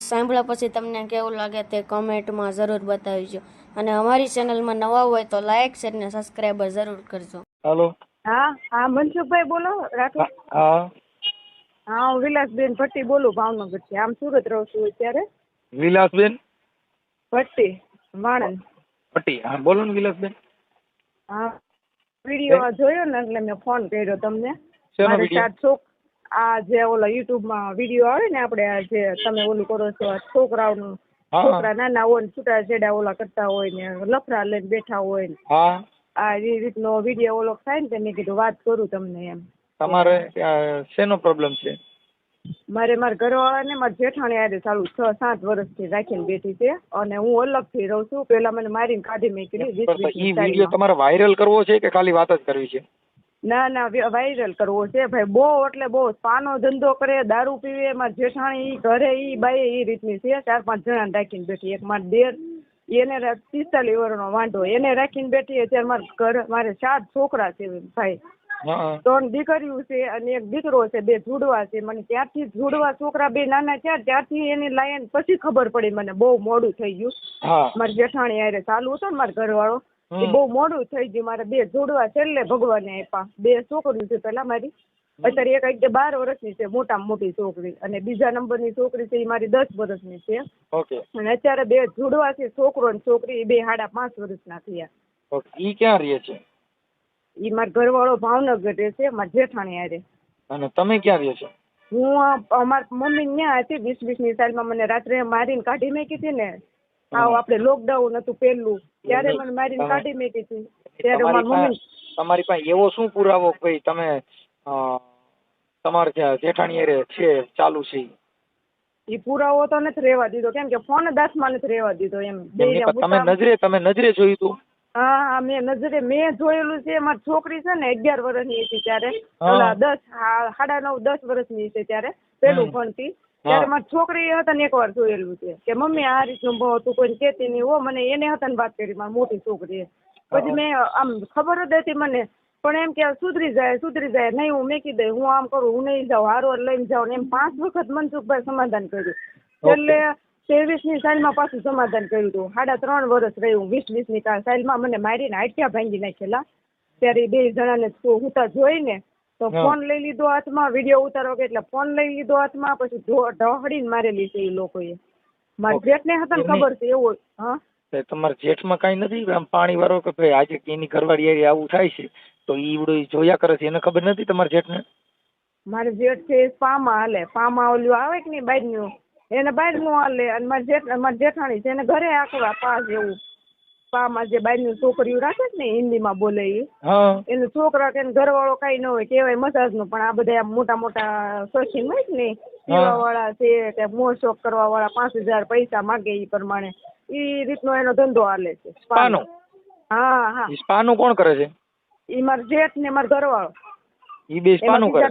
સાંભળ્યા પછી તમને કેવું લાગે તે કમેન્ટમાં જરૂર બતાવજો અને અમારી ચેનલમાં નવા હોય તો લાઈક શેર ને સબસ્ક્રાઈબર જરૂર કરજો. હાલો. હા હા મનસુખભાઈ બોલો રાઠોડ. હા હા હું વિલાસબેન ભટ્ટી બોલું ભાવનગરથી. આમ સુરત રહું છું અત્યારે. વિલાસબેન ભટ્ટી વાણંદ. પટ્ટી. હા બોલો ને વિલાસબેન. હા વિડીયો જોયો ને એટલે મેં ફોન કર્યો તમને. શેનો મારે વિડીયો? 7 છોક આ જે ઓલા યુટ્યુબમાં વિડીયો આવે ને આપણે આ જે તમે ઓલું કરો છો આ છોકરાઓનું હા છોકરા નાના હોય ને છૂટાછેડા ઓલા કરતા હોય ને લફડા લઈને બેઠા હોય ને હા આ એ રીતનો વિડીયો ઓલો થાય ને તે મેં કીધું વાત કરું તમને એમ. તમારે શેનો પ્રોબ્લેમ છે? મારા ઘરવાળાને મારા જેઠાણી હારે ચાલુ 6-7 વર્ષથી રાખીને બેઠી છે અને હું અલગથી રહું છું. પેલા મને મારીને કાઢી મેકલી 20-20 ઈ વિડીયો સાલમાં. તમારે વાયરલ કરવો છે કે ખાલી વાત જ કરવી છે? ના ના વાયરલ કરવો છે ભાઈ. બહુ એટલે બહુ પાનો ધંધો કરે, દારૂ પીવે. મારા જેઠાણી ઈ ઘરે ઈ બાઈ ઈ રીતની છે. 4-5 જણાને રાખીને બેઠી. એક મારા દેર એને 45 વર્ષનો વાંઢો એને રાખીને બેઠી. અત્યારે મારે 7 છોકરા છે ભાઈ. હા 3 દીકરીઓ છે અને એક દીકરો છે. 2 જુડવા છે. મને ત્યારથી જુડવા છોકરા 2 નાના થયા ત્યારથી એની લાયન પછી ખબર પડી મને. બહુ મોડું થઈ ગયું. હા મારી જેઠાણી હારે ચાલુ હતો ને મારો ઘરવાળો એ બહુ મોડું થઈ ગયું. મારે 2 જોડવા છેલ્લે ભગવાને આપ્યા. 2 છોકરીઓ છે પેલા મારી. અત્યારે એક 12 વર્ષની છે મોટામાં મોટી છોકરી અને બીજા નંબરની છોકરી છે એ મારી 10 વર્ષની છે. ઓકે અને અત્યારે 2 જોડવા છે છોકરો અને છોકરી. એ 2 5.5 વર્ષના થયા. ઓકે. ઈ ક્યાં રહે છે? એ મારો ઘરવાળો ભાવનગર રહે છે મારા જેઠાણી હારે. અને તમે ક્યાં રહો છો? હું અમારા મમ્મી ત્યાં હતી 20-20ની સાલમાં મને રાત્રે મારીને કાઢી મેકી હતી ને. આપણે લોકડાઉન હતું પહેલું ત્યારે મને મારીને કાઢી મેકી હતી. ત્યારે મારા મમ્મી તમારી પાસે એવો શું પુરાવો કે ભાઈ તમે તમારે ત્યાં જેઠાણી હારે છે ચાલુ છે? એ પુરાવો તો નથી રહેવા દીધો કેમ કે ફોન દાસમાં નથી રહેવા દીધો એમ. તમે નજરે જોયું તું? હા હા મેં જોયેલું છે. મારી છોકરી છે ને 11 વર્ષની હતી ત્યારે. ઓલા 9.5-10 વર્ષની છે ત્યારે પેલું ભણતી ત્યારે મારી છોકરી હતા ને એકવાર જોયેલું છે કે મમ્મી આ રીતનું તું કોઈને કહેતી નહીં હો. મને એને હતા ને વાત કરી મારી મોટી છોકરીએ. પછી મેં આમ ખબર જ હતી મને પણ એમ કે સુધરી જાય નહીં હું મેકી દઈ હું આમ કરું હું નહીં જાઉં હારો લઈને જાઉં એમ 5 વખત મનસુખભાઈ સમાધાન કર્યું. છેલ્લે 23ની સાલમાં પાછું સમાધાન કર્યું હતું. 3.5 વર્ષ રહ્યું. 20-20ની સાલમાં મને મારીને હાડક્યા ભાંગી નાખેલા. ત્યારે 2 જણાને હુંતા જોઈને તો ફોન લઈ લીધો હાથમાં. વિડીયો ઉતારો કે એટલે ફોન લઈ લીધો હાથમાં. પછી ઢહડીને મારેલી છે એ લોકોએ. મારા જેઠને હતા ને ખબર છે એવું. હા તમારા જેઠમાં કઈ નથી આમ પાણી વાળો કે ભાઈ આજે એની ઘરવાળી આવું થાય છે તો ઈવડો જોયા કરે છે એને ખબર નથી તમારા જેઠને? મારે જેઠ છે પામાં હાલે. પામાં ઓલું આવે કે નહીં બાજનું એને બાજનું હાલે અને મારી જેઠાણી છે એને ઘરે આખવા પાસ એવું. પામાં જે બાજનું છોકરીઓ રાખે છે ને હિન્દીમાં બોલે એનું છોકરા કે ઘરવાળો કઈ ન હોય કહેવાય મસાજનું. પણ આ બધા મોટા મોટા શોખીન હોય ને પીવા વાળા છે કે મોજ શોખ કરવા વાળા 5,000 પૈસા માગે એ પ્રમાણે એ રીતનો એનો ધંધો હાલે છે. સ્પાનો? હા હા. સ્પાનો કોણ કરે છે? એ મારો જેઠ ને મારો ઘરવાળો. ઈ બે સ્પાનો કરે?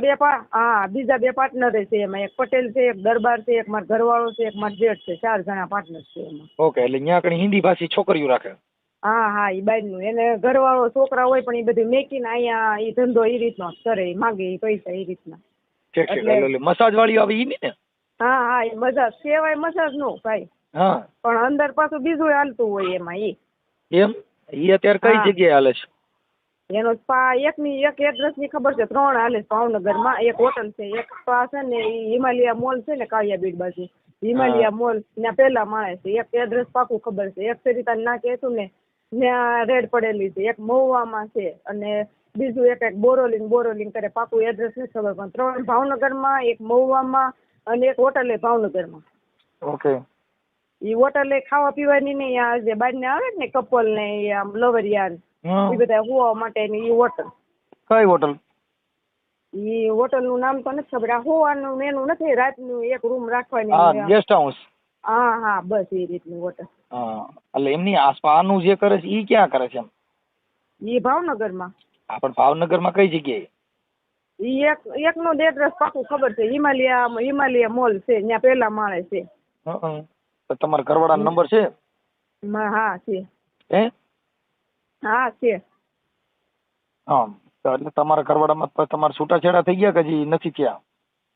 બીજા 2 પાર્ટનર છે એમાં. એક પટેલ છે, એક દરબાર છે, એક મારો ઘરવાળો છે, એક મારો જેઠ છે. 4 જણા પાર્ટનર છે એમાં. ઓકે. એટલે ત્યાં કઈ હિન્દી ભાષી છોકરીઓ રાખે? હા એ બાજનું એને ઘરવાળો છોકરા હોય પણ એ બધું મેકીને અહીંયા એ ધંધો એ રીતનો કરે. માગે એ પૈસા એ રીતના. એટલે મસાજ વાળી આવે ઈ ને? હા એ મસાજ કહેવાય મસાજ નો ભાઈ. હા પણ અંદર પાછું બીજું હાલતું હોય એમાં. એમ? ઈ અત્યારે કઈ જગ્યાએ હાલે છે? એનો સ્પા એક એડ્રેસ ની ખબર છે 3 હાલે છે ભાવનગરમાં. એક હોટલ છે, એક સ્પા છે ને એ હિમાલયા મોલ છે ને કાળિયા બીડ બાજુ હિમાલયા મોલ ત્યાં પેલા માળે છે. એક એડ્રેસ પાકું ખબર છે. એક સરિતા ના કહેતું ને ત્યાં રેડ પડેલી છે. એક મહુવામાં છે અને બીજું એક બોરોલિંગ કરે. પાકું એડ્રેસ નથી ખબર પણ 3 ભાવનગરમાં, એક મહુવામાં અને એક હોટલે ભાવનગરમાં. ઓકે. એ હોટલે ખાવા પીવાની નહીં આ જે બાજને આવે ને કપલ ને આમ લવરિયાર એ બધા હોવા માટેની એ હોટલ. કઈ હોટલ? એ હોટલ નું નામ તો નથી ખબર. આ હોવાનું મેનુ નથી. રાતનું એક રૂમ રાખવાની. Guest house? હા બસ એ રીતની હોટલ. એટલે એમની આસપાસનું જે કરે છે ઈ ક્યાં કરે છે? એ ભાવનગરમાં. પણ ભાવનગરમાં કઈ જગ્યાએ? ઈ એકનો એડ્રેસ પાકું ખબર છે. હિમાલયા મોલ છે ત્યાં પેલા માળે છે. તમારા ઘરવાળાનો નંબર છે? હા છે. હા છે. એટલે તમારા ઘરવાળામાં તમારા છૂટાછેડા થઈ ગયા કે હજી નથી થયા?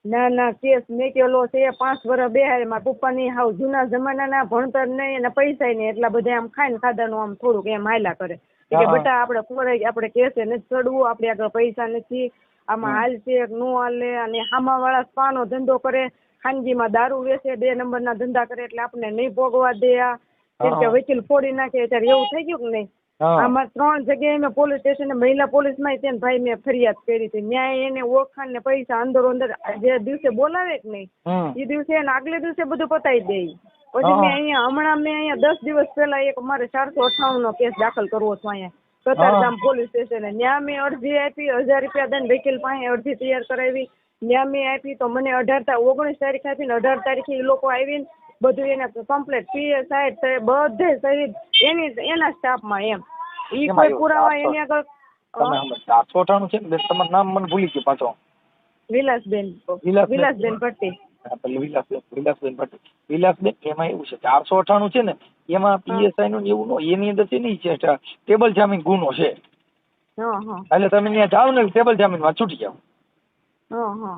ના ના કેસ મેકેલો છે 5 વર્ષ બેહાડે. મારા પપ્પાની હાવ જૂના જમાનાના ભણતર નહીં અને પૈસા નહીં એટલા બધા આમ ખાઈને ખાધાનું આમ થોડુંક એમ હાલ્યા કરે કે બેટા આપણે ખોરાક આપણે કેસે નથી ચડવું, આપણે આગળ પૈસા નથી, આમાં હાલશે નો હાલે. અને હામાવાળા સ્પાનો ધંધો કરે, ખાનગીમાં દારૂ વેચે, 2 નંબરના ધંધા કરે એટલે આપણે નહીં ભોગવા દે. કેમ કે વકીલ ફોડી નાખે ત્યારે એવું થઈ ગયું કે નહીં. આમાં 3 જગ્યાએ મેં પોલીસ સ્ટેશન મહિલા પોલીસમાં તેને ભાઈ મેં ફરિયાદ કરી હતી. ન્યાય એને ઓળખાણ ને પૈસા અંદરો અંદર જે દિવસે બોલાવે કે નહીં એ દિવસે એને આગલે દિવસે બધું પતાવી દે. પછી મેં અહીંયા 10 દિવસ પહેલા એક મારે 498 નો કેસ દાખલ કરવો છે અહીંયા કતારગામ પોલીસ સ્ટેશને. ત્યાં મેં અરજી આપી, 1000 રૂપિયા દઈને વકીલ પાસે અરજી તૈયાર કરાવી. ત્યાં મેં આપી તો મને 19 તારીખ આપીને 18 તારીખે એ લોકો આવીને બધું એને કમ્પ્લીટ PSI બધે સહિત એના સ્ટાફમાં એમ ઈ કોઈ પુરાવા એની આગળ. તમે 498 છે ને તમારું નામ મને ભૂલી ગયું પાછો. વિલાસબેન ભટ્ટી. વિલાસબેન ભટ્ટી. વિલાસબેન એમાં એવું છે 498 છે ને એમાં PSI નું એવું નો એની અંદર છે ને છે ટેબલ જામીન ગુનો છે. એટલે તમે ત્યાં જાઓ ને ટેબલ જામીન માં છૂટી જાઓ.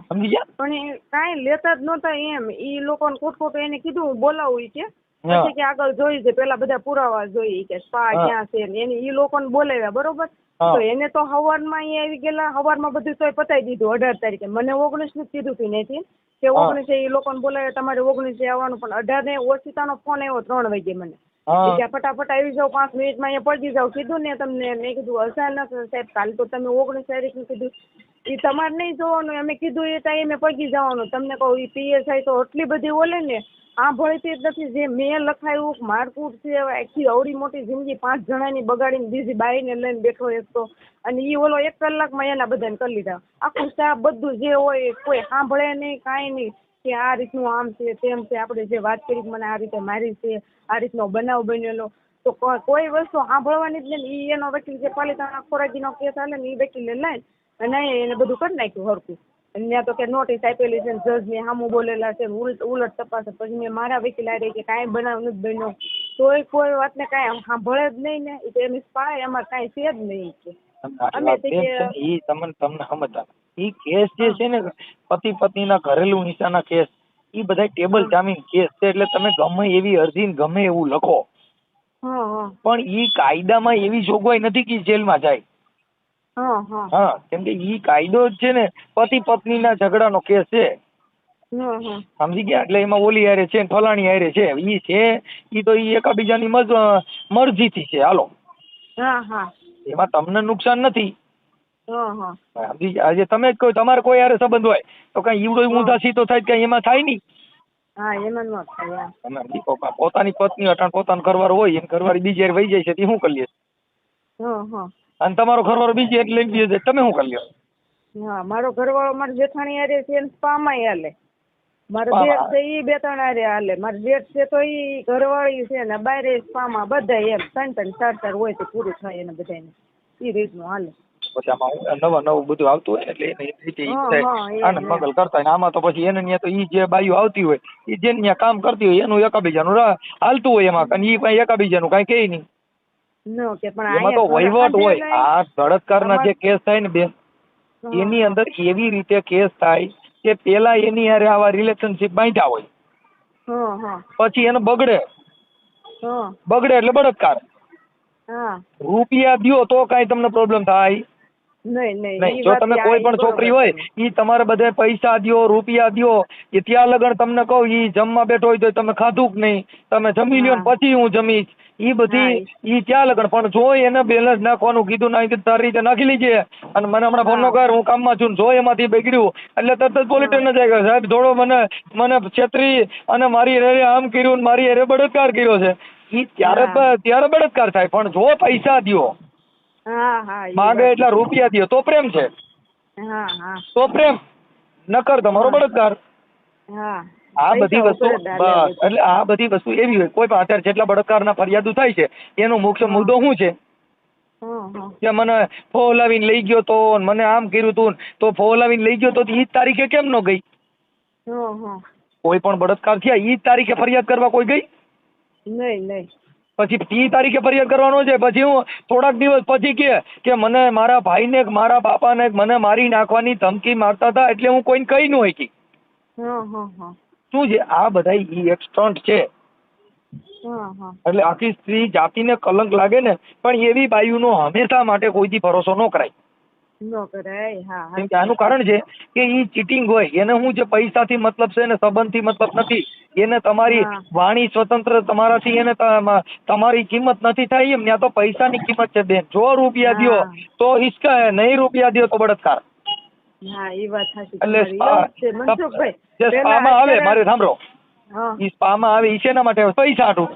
સમજી ગયા? પણ એ કાંઈ લેતા જ નહોતા એમ. ઈ લોકોને ખોટ એને કીધું બોલાવું કે પછી કે આગળ જોઈ છે પેલા બધા પુરાવા જોઈ કે સ્પા ક્યાં છે એને ઈ લોકોને બોલાવ્યા બરોબર. તો એને તો હવારમાં અહીંયા આવી ગયેલા, હવારમાં બધું તોય પતાવી દીધું 18 તારીખે. મને 19 નું કીધું હતું નથી કે 19 એ લોકોને બોલાવ્યા તમારે 19 આવવાનું, પણ 18 ને ઓછીતાનો ફોન આવ્યો 3 વાગે મને કે ફટાફટ આવી જાવ 5 મિનિટમાં અહીંયા પહોંચી જાવ. કીધું ને તમને. મેં કીધું અચાનક સાહેબ કાલે તો તમે 19 તારીખનું કીધું એ તમારે નહીં જોવાનું. અમે કીધું એ ટાઈમે પગી જવાનું. તમને કહું એ PSI તો એટલી બધી ઓલે ને આ ભળતી જ નથી. જે મેં લખાયું મારકૂટ છે આખી અવડી મોટી જિંદગી 5 જણાની બગાડીને બીજી બાઈને લઈને બેઠો એક તો. અને એ ઓલો 1 કલાકમાં એના બધાને કરી લીધા. આખું સ્ટાફ બધું જે હોય કોઈ સાંભળે નહીં કાંઈ નહીં કે આ રીતનું આમ છે તેમ છે. આપણે જે વાત કરી મને આ રીતે મારી છે, આ રીતનો બનાવ બનેલો, તો કોઈ વસ્તુ સાંભળવાની જ નહીં. એનો વકીલ જે પાલિતાણા ખોરાકીનો કેસ હાલે ને એ વકીલે લઈને અને એને બધું કરી નાખ્યું હરખું. અને ત્યાં તો કે નોટિસ આપેલી છે, જજને સામું બોલેલા છે, ઉલટ તપાસ. પછી મેં મારા વકીલ આ રહી કે કાંઈ બનાવ નથી બન્યો, તોય કોઈ વાતને કાંઈ સાંભળે જ નહીં ને. એ એમ સ્પાય અમારે કાંઈ છે જ નહીં કે અમે તમને સમજતા ઈ કેસ જે છે ને પતિ પત્નીના ઘરેલું હિંસાના કેસ ઈ બધા ટેબલ જામીન કેસ છે. એટલે તમે ગમે એવી અરજી ગમે એવું લખો પણ ઈ કાયદામાં એવી જોગવાઈ નથી કે જેલમાં જાય. કેમ કે ઈ કાયદો જ છે ને પતિ પત્નીના ઝઘડાનો કેસ છે. સમજી ગયા? એટલે એમાં ઓલી હારે છે ફલાણી હારે છે ઈ છે ઈ તો ઈ એકાબીજાની મરજીથી છે. હાલો એમાં તમને નુકસાન નથી. સમજી ગયા? આજે તમે કોઈ તમારે કોઈ હારે સંબંધ હોય તો કઈ ઈવડો ઊંધા સીધો થાય કઈ એમાં થાય નહીં. પોતાની પત્ની અટાણ પોતાનો ઘરવાળો હોય એને ઘરવાળી બીજી હારે વહી જાય છે તે શું કરી લે અને તમારો ઘરવાળો બીજી એટલે લઈને બીજે તમે શું કરી લ્યો? મારો ઘરવાળો મારી જેઠાણી હારે છે સ્પામાં હાલે. મારો જેઠ છે ઈ 2-3 હારે હાલે. મારો જેઠ છે તો ઈ ઘરવાળી છે ને બારે સ્પામાં બધા એમ 3-3 4-4 હોય તો પૂરું થાય એને બધાને ઈ રીતનું હાલે. પછી આમાં નવું બધું આવતું હોય એટલે એને રીતે આનંદ મંગલ કરતા હોય. આમાં તો પછી એને ત્યાં તો ઈ જે બાઈઓ આવતી હોય ઈ જેને ત્યાં કામ કરતી હોય એનું એકાબીજાનું હાલતું હોય એમાં અને ઈ કઈ એકાબીજાનું કઈ કે નહીં. એમાં તો વહીવટ હોય. આ બળાત્કારના જે કેસ થાય ને બેન એની અંદર એવી રીતે કેસ થાય કે પેલા એની હારે આવા રિલેશનશીપ બાંધ્યા હોય પછી એને બગડે એટલે બળાત્કાર. રૂપિયા દ્યો તો કઈ તમને પ્રોબ્લેમ થાય નહીં. જો તમે કોઈ પણ છોકરી હોય ઈ તમારે બધા પૈસા દ્યો રૂપિયા દ્યો એ ત્યાં લગન તમને કહું ઈ જમવા બેઠો હોય તો તમે ખાધું કે નહીં, તમે જમી લ્યો ને પછી હું જમીશ ઈ બધી ઈ ત્યાં લગન. પણ જો એને બેલેન્સ નાખવાનું કીધું ના તારી રીતે નાખી લીજે અને મને હમણાં ફોન નો કર હું કામમાં છું જો એમાંથી બગડ્યું એટલે તરત જ પોલીસ સ્ટેશન જાય સાહેબ થોડો મને છેતરી અને મારી હારે આમ કર્યું ને મારી હારે બળાત્કાર કર્યો છે. ઈ ત્યારે બળાત્કાર થાય. પણ જો પૈસા દ્યો માંગે એટલા રૂપિયા દ્યો તો પ્રેમ છે. તો પ્રેમ નકર તમારો બળાત્કાર. આ બધી વસ્તુ બસ એટલે આ બધી વસ્તુ એવી હોય. કોઈ પણ અત્યારે જેટલા બળાત્કારના ફરિયાદો થાય છે એનો મુખ્ય મુદ્દો શું છે કે મને ફોલાવીને લઈ ગયો તો મને આમ કર્યું તું તો ફોલાવીને લઈ ગયો તો ઈ તારીખે કેમ ન ગઈ? કોઈ પણ બળાત્કાર થયા ઈ તારીખે ફરિયાદ કરવા કોઈ ગઈ નહીં. પછી ઈ તારીખે ફરિયાદ કરવાનો છે. પછી હું થોડાક દિવસ પછી કે મને મારા ભાઈને મારા બાપાને મને મારી નાખવાની ધમકી મારતા હતા એટલે હું કોઈને કહી ન શકી. શું છે આ બધા ઈ એક સ્ટન્ટ છે. એટલે આખી સ્ત્રી જાતિને કલંક લાગે ને, પણ એવી બાયુનો હંમેશા માટે કોઈથી ભરોસો ન કરાય. કેમ કે આનું કારણ છે કે ઈ ચીટિંગ હોય, એને હું જે પૈસાથી મતલબ છે ને સંબંધથી મતલબ નથી. એને તમારી વાણી સ્વતંત્ર તમારાથી એને તમારી કિંમત નથી થાય એમ. ત્યાં તો પૈસાની કિંમત છે બેન. જો રૂપિયા દ્યો તો ઈશ્કા હે, નહીં રૂપિયા દ્યો તો બળાત્કાર. એટલે સ્પામાં આવે, મારે સાંભળો, ઈ સ્પામાં આવે ઈ શેના માટે આવે? પૈસા હાટું.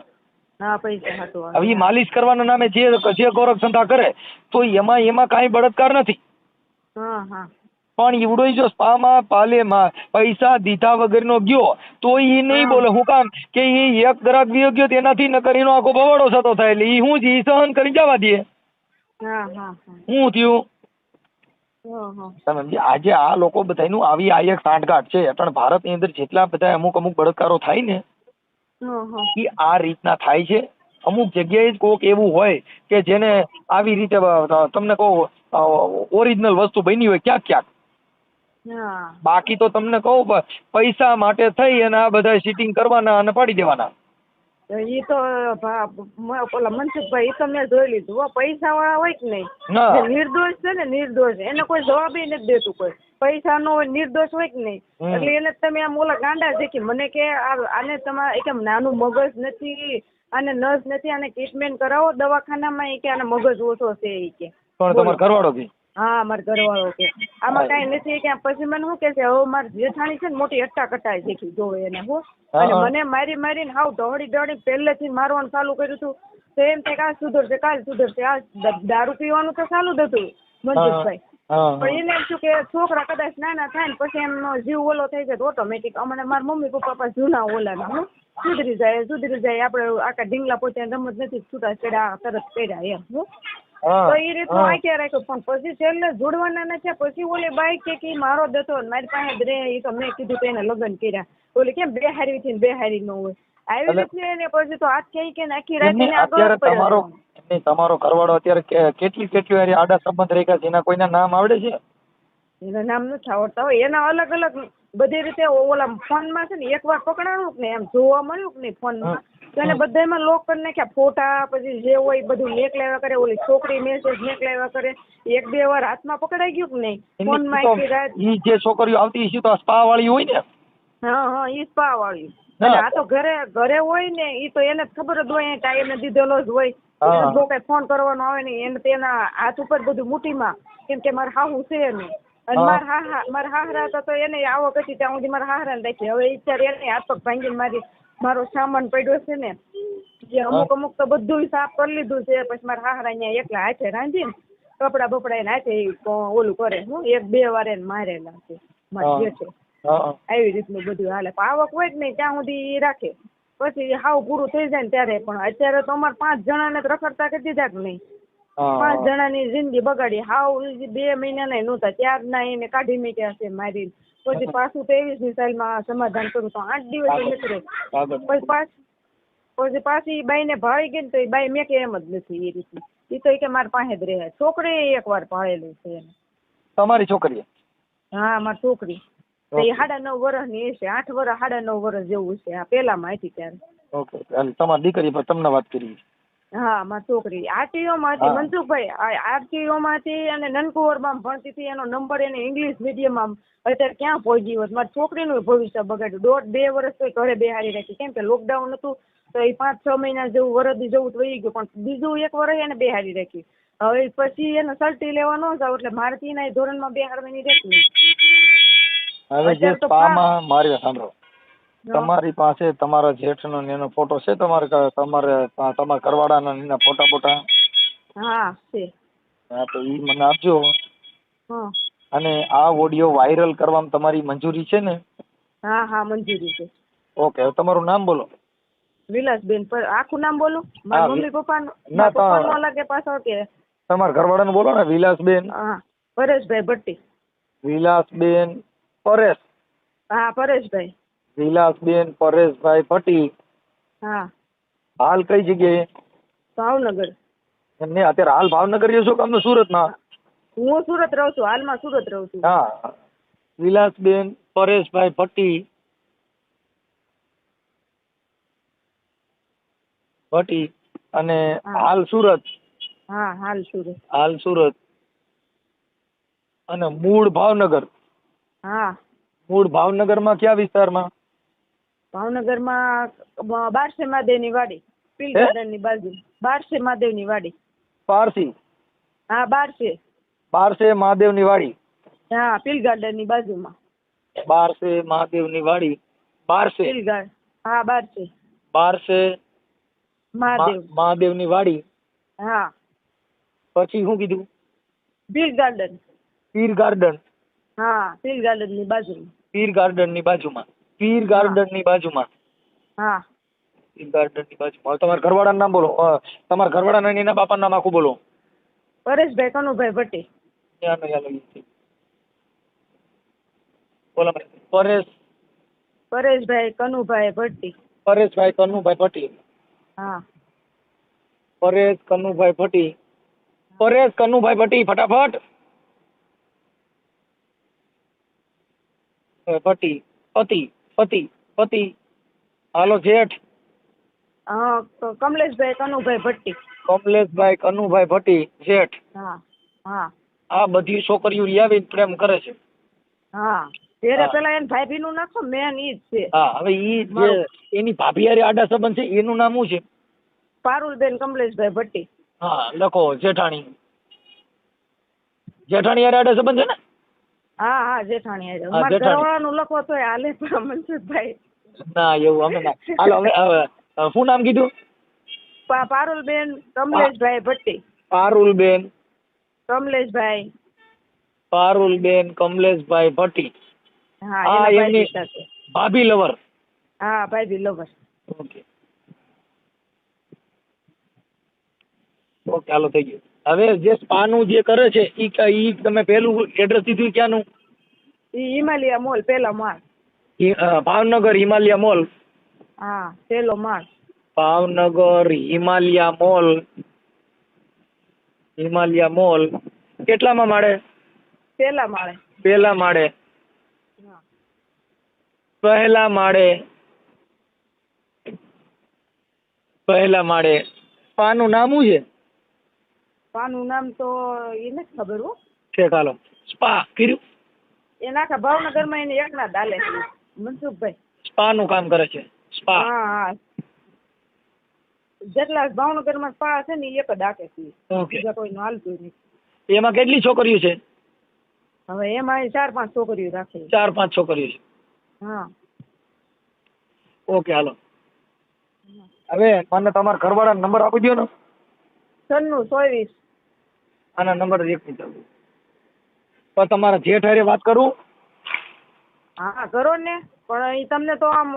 હવે ઈ માલિશ કરવાના નામે જે ગોરખ ધંધા કરે તો એમાં કાંઈ બળાત્કાર નથી. પણ ઈવડો જો સ્પામાં પાલેમાં પૈસા દીધા વગરનો ગયો તો ઈ નહીં બોલે. હું કામ કે ઈ એક ગ્રાહક વિયો ગયો તેનાથી નકર એનો આખો ભવાડો થતો થાય. એટલે ઈ હું ઈ સહન કરી જવા દે. હું થયું તમે આજે આ લોકો બધાનું આવી આ એક સાંઠગાંઠ છે. અટણ ભારતની અંદર જેટલા બધા અમુક બળાત્કારો થાય ને એ આ રીતના થાય છે. અમુક જગ્યાએ જ કોક એવું હોય કે જેને આવી રીતે તમને કહું ઓરિજિનલ વસ્તુ બની હોય ક્યાંક ક્યાંક. બાકી તો તમને કહું પૈસા માટે થઈ અને આ બધા સીટિંગ કરવાના અને પાડી દેવાના. ઈ તો ઓલા મનસુખભાઈ, ઈ તો મેં જોઈ લીધું. પૈસા વાળા હોય કે નહીં, નિર્દોષ છે ને, નિર્દોષ, એને કોઈ જવાબ નથી દેતું કોઈ. પૈસા નો હોય, નિર્દોષ હોય કે નહીં, એટલે એને તમે આમ ઓલા ગાંડા છે કે મને કે આને તમારે કેમ નાનું મગજ નથી, આને નસ નથી, આને ટ્રીટમેન્ટ કરાવો દવાખાનામાં, એ કે આને મગજ ઓછો છે. એ કે તમારો ઘરવાળો કે હા, મારો ઘરવાળો કે આમાં કઈ નથી. કે પછી મને શું કે છે, હવે મારી જેઠાણી છે ને મોટી અટ્ટા કટાઈ શીખી જોવે એને. હું અને મને મારી મારીને હાવ દોડી દોડી પહેલેથી મારવાનું ચાલુ કર્યું હતું. તો એમ થાય કાલ સુધરશે, કાલ સુધરશે. આ દારૂ પીવાનું તો ચાલુ જ હતું મનસુખભાઈ. પણ એને એમ શું કે છોકરા કદાચ નાના થાય ને પછી એમનો જીવ ઓલો થઈ જાય ઓટોમેટિક. અમને મારા મમ્મી પપ્પા પાસે જૂના ઓલાના હું સુધરી જાય. આપણે આખા ઢીંગલા પોતે રમત નથી છૂટા છેડા તરત કર્યા એમ. હું તો એ રીતનું આંક્યા રાખ્યું. પણ પછી છેલ્લે જોડવાના નથી. પછી ઓલી બાઈ કે મારો દતો મારી પાસે જ રે. એ તો મેં કીધું તો એને લગ્ન કર્યા. ઓલી કેમ બેહારી થી બેહારી ન હોય આવી રીતની. એને પછી તો હાથ કે આખી રાત તમારો ઘરવાળો અત્યારે કેટલી આડા સંબંધ રેખા છે, એના કોઈના નામ આવડે છે? એના નામ નથી આવડતા હોય. એના અલગ અલગ બધી રીતે ઓલા ફોનમાં છે ને એકવાર પકડાણું કે ને એમ જોવા મળ્યું કે નહીં ફોનમાં, તો એને બધામાં લોક કરી નાખ્યા ફોટા. પછી જે હોય બધું મેકલાવ્યા કરે. ઓલી છોકરી મેસેજ મેકલાવ્યા કરે. 1-2 વાર હાથમાં પકડાઈ ગયું કે નહીં ફોનમાં. ઈ જે છોકરીઓ આવતી છે તો સ્પા વાળી હોય ને? હા, ઈ સ્પા વાળી. આ તો ઘરે હોય ને, ઈ તો એને ખબર જ હોય ટાઈમ દીધેલો જ હોય. જો કઈ ફોન કરવાનો આવે ને એને તેના હાથ ઉપર બધું મુઠ્ઠીમાં. કેમ કે મારા હાહુ છે નહીં અને મારા હાહરા હતા તો એને આવો પછી ત્યાં સુધી મારા હાહરા ને રાખી. હવે ઈચ્છા એને હાથ પગ ભાંગીને મારો સામાન પડ્યો છે ને, જે અમુક તો બધું સાફ કરી લીધું છે. પછી મારા હાહરા અહીંયા એકલા હાથે રાંધીને કપડા બપડા એને હાથે ઓલું કરે. હું 1-2 વાર એને મારેલા છે મારી જેઠે. આવી રીતનું બધું હાલે. આવક હોય જ નહીં ત્યાં સુધી રાખે. પછી હાવ પૂરું થઈ જાય ને ત્યારે. પણ અત્યારે તો અમારે 5 જણાને રખડતા કરી દીધા કે નહીં. 5 જણાની જિંદગી બગાડી. હાવ 2 મહિના નહોતા ત્યારના એને કાઢી મૂક્યા છે મારી. પછી પાછું 23ની સાલમાં સમાધાન કરું તો 8 દિવસ નીકળે. પછી પાછી બાઈ ને ભાળી ગઈ ને તો એ બાઈ મેં કે એમ જ નથી. એ રીતની એ તો કે મારી પાસે જ રહે. છોકરી 1 વાર ભાળેલી છે એને. તમારી છોકરી? હા, મારી છોકરી. એ 9.5 વર્ષની છે. 8 વર્ષ 9.5 વર્ષ જેવું છે. આ પેલામાં હતી ત્યારે. ઓકે, તમારી દીકરી પર તમને વાત કરી? હા, મારી છોકરી આરટીઓમાં હતી મનસુખભાઈ. આરટીઓમાં હતી અને નનકુવરમાં ભણતી હતી. એનો નંબર એને ઇંગ્લિશ મીડિયમમાં. અત્યારે ક્યાં પહોંચી હોત. મારી છોકરીનું ભવિષ્ય બગાડ્યું. 1.5-2 વર્ષ તો ઘરે બેહારી રાખી. કેમ કે લોકડાઉન હતું તો એ 5-6 મહિના જેવું વરદી જેવું વહી ગયું. પણ બીજું 1 વર્ષ એને બેહારી રાખી. હવે પછી એને સલટી લેવા ન જાવ એટલે મારથી ના ધોરણમાં બેહાડવાની રહેતી. હવે જે સ્પામાં મારી સાંભળો, તમારી પાસે તમારા જેઠનો એનો ફોટો છે? તમારા ઘરવાળાના એના ફોટા? હા છે. હા, તો ઈ મને આપજો. અને આ ઓડિયો વાયરલ કરવામાં તમારી મંજૂરી છે ને? હા, મંજૂરી છે. ઓકે, હવે તમારું નામ બોલો. વિલાસબેન. પર આખું નામ બોલો? મારા મમ્મી પપ્પાનું નો લાગે પાછો કે તમારા ઘરવાળાનું બોલો ને. વિલાસબેન. હા, પરેશભાઈ ભટ્ટી. વિલાસબેન પરેશ? હા, પરેશભાઈ. વિલાસબેન પરેશભાઈ ભટ્ટી. હા. હાલ કઈ જગ્યાએ? ભાવનગર. એમને અત્યારે હાલ ભાવનગર રહ્યો છો કે અમને સુરતમાં? હું સુરત રહું છું. હાલમાં સુરત રહું છું. હા, વિલાસબેન પરેશભાઈ ભટ્ટી અને હા. હાલ સુરત. હા હાલ સુરત. હાલ સુરત અને મૂળ ભાવનગર. હા મૂળ ભાવનગરમાં કયા વિસ્તારમાં? ભાવનગરમાં બારસે મહાદેવની વાડી, પીલ હે? ગાર્ડનની બાજુ. બારસે મહાદેવની વાડી. પારસી હા બારસે. બારસે મહાદેવની વાડી. હા પીલ ગાર્ડનની બાજુમાં. બારસે મહાદેવની વાડી. બારસે પીલ ગાર્ડન. હા બારસે બારસે મહાદેવ. મહાદેવની વાડી. હા પછી શું કીધું? પીલ ગાર્ડન. પીર ગાર્ડન. હા પીલ ગાર્ડનની બાજુમાં. પીર ગાર્ડનની બાજુમાં. પીર ગાર્ડનની બાજુમાં. હા પીર ગાર્ડનની બાજુમાં. હવે તમારા ઘરવાળાનું નામ બોલો. તમારા ઘરવાળાના અને એના બાપાનું નામ આખું બોલો. પરેશભાઈ કનુભાઈ ભટ્ટી. ત્યાં નહીં હાલો ઈ છે. બોલો પરેશ પરેશભાઈ કનુભાઈ ભટ્ટી. પરેશભાઈ કનુભાઈ ભટ્ટી. હા પરેશ કનુભાઈ ભટ્ટી. પરેશ કનુભાઈ ભટ્ટી ફટાફટ. ભટ્ટી પતિ પતિ પતિ. હાલો જેઠ. હા કમલેશભાઈ કનુભાઈ ભટ્ટી. કમલેશભાઈ કનુભાઈ ભટ્ટી જેઠ. હા હા આ બધી છોકરીઓ લાવીને પ્રેમ કરે છે. હા ત્યારે હા. પેલા એને ભાભીનું નાખો મેન ઈ જ છે. હા હવે ઈ જે એની ભાભી હારે આડા સંબંધ છે એનું નામ શું છે? પારુલબેન કમલેશભાઈ ભટ્ટી. હા લખો જેઠાણી. જેઠાણી હારે આડા સંબંધ છે ને? હા હા જેઠાણી હારે. હા, મારા જેઠાણી. ઘરવાળાનું લખો તોય હાલે પણ મનસુખભાઈ. ના એવું અમે ના. હાલો હવે શું નામ કીધું? પારુલબેન કમલેશભાઈ ભટ્ટી. પારુલબેન કમલેશભાઈ. પારુલબેન કમલેશભાઈ ભટ્ટી. હા હા, એના એમની ભાઈ સાથે. ભાભી લવર. હા ભાઈ લવર. ઓકે ઓકે હાલો થઈ ગયું. હવે જે સ્પાનું જે કરે છે ઈ તમે પેલું એડ્રેસ દીધું ક્યાંનું? ઈ હિમાલયા મોલ પેલા માળ. ભાવનગર હિમાલયા મોલ. હા પેલો માળ. ભાવનગર હિમાલયા મોલ. હિમાલયા મોલ કેટલામાં માળે? પેલા માળે. પહેલા માળે. હા પહેલા માળે. પહેલા માળે. સ્પાનું નામ શું છે? પાનું નામ તો એ નથી ખબર હો. ઠીક હાલો. સ્પા કર્યું? એના આખા ભાવનગરમાં એને એકના દાલે છે મનસુખભાઈ. સ્પાનું કામ કરે છે. સ્પા. હા હા જેટલા ભાવનગરમાં સ્પા છે ને ઈ એક જ આકે છે. ઓકે બીજા કોઈનું હાલતું નહીં. એમાં કેટલી છોકરીઓ છે? હવે એમાં 4-5 છોકરીઓ રાખે. 4-5 છોકરીઓ છે. હા ઓકે હાલો. હવે મને તમારા ઘરવાળાનો નંબર આપી દો ને. 96-24. આના નંબર એક મિનિટ આપો. તો તમારા જેઠ હારે વાત કરું? હા કરો ને પણ ઈ તમને તો આમ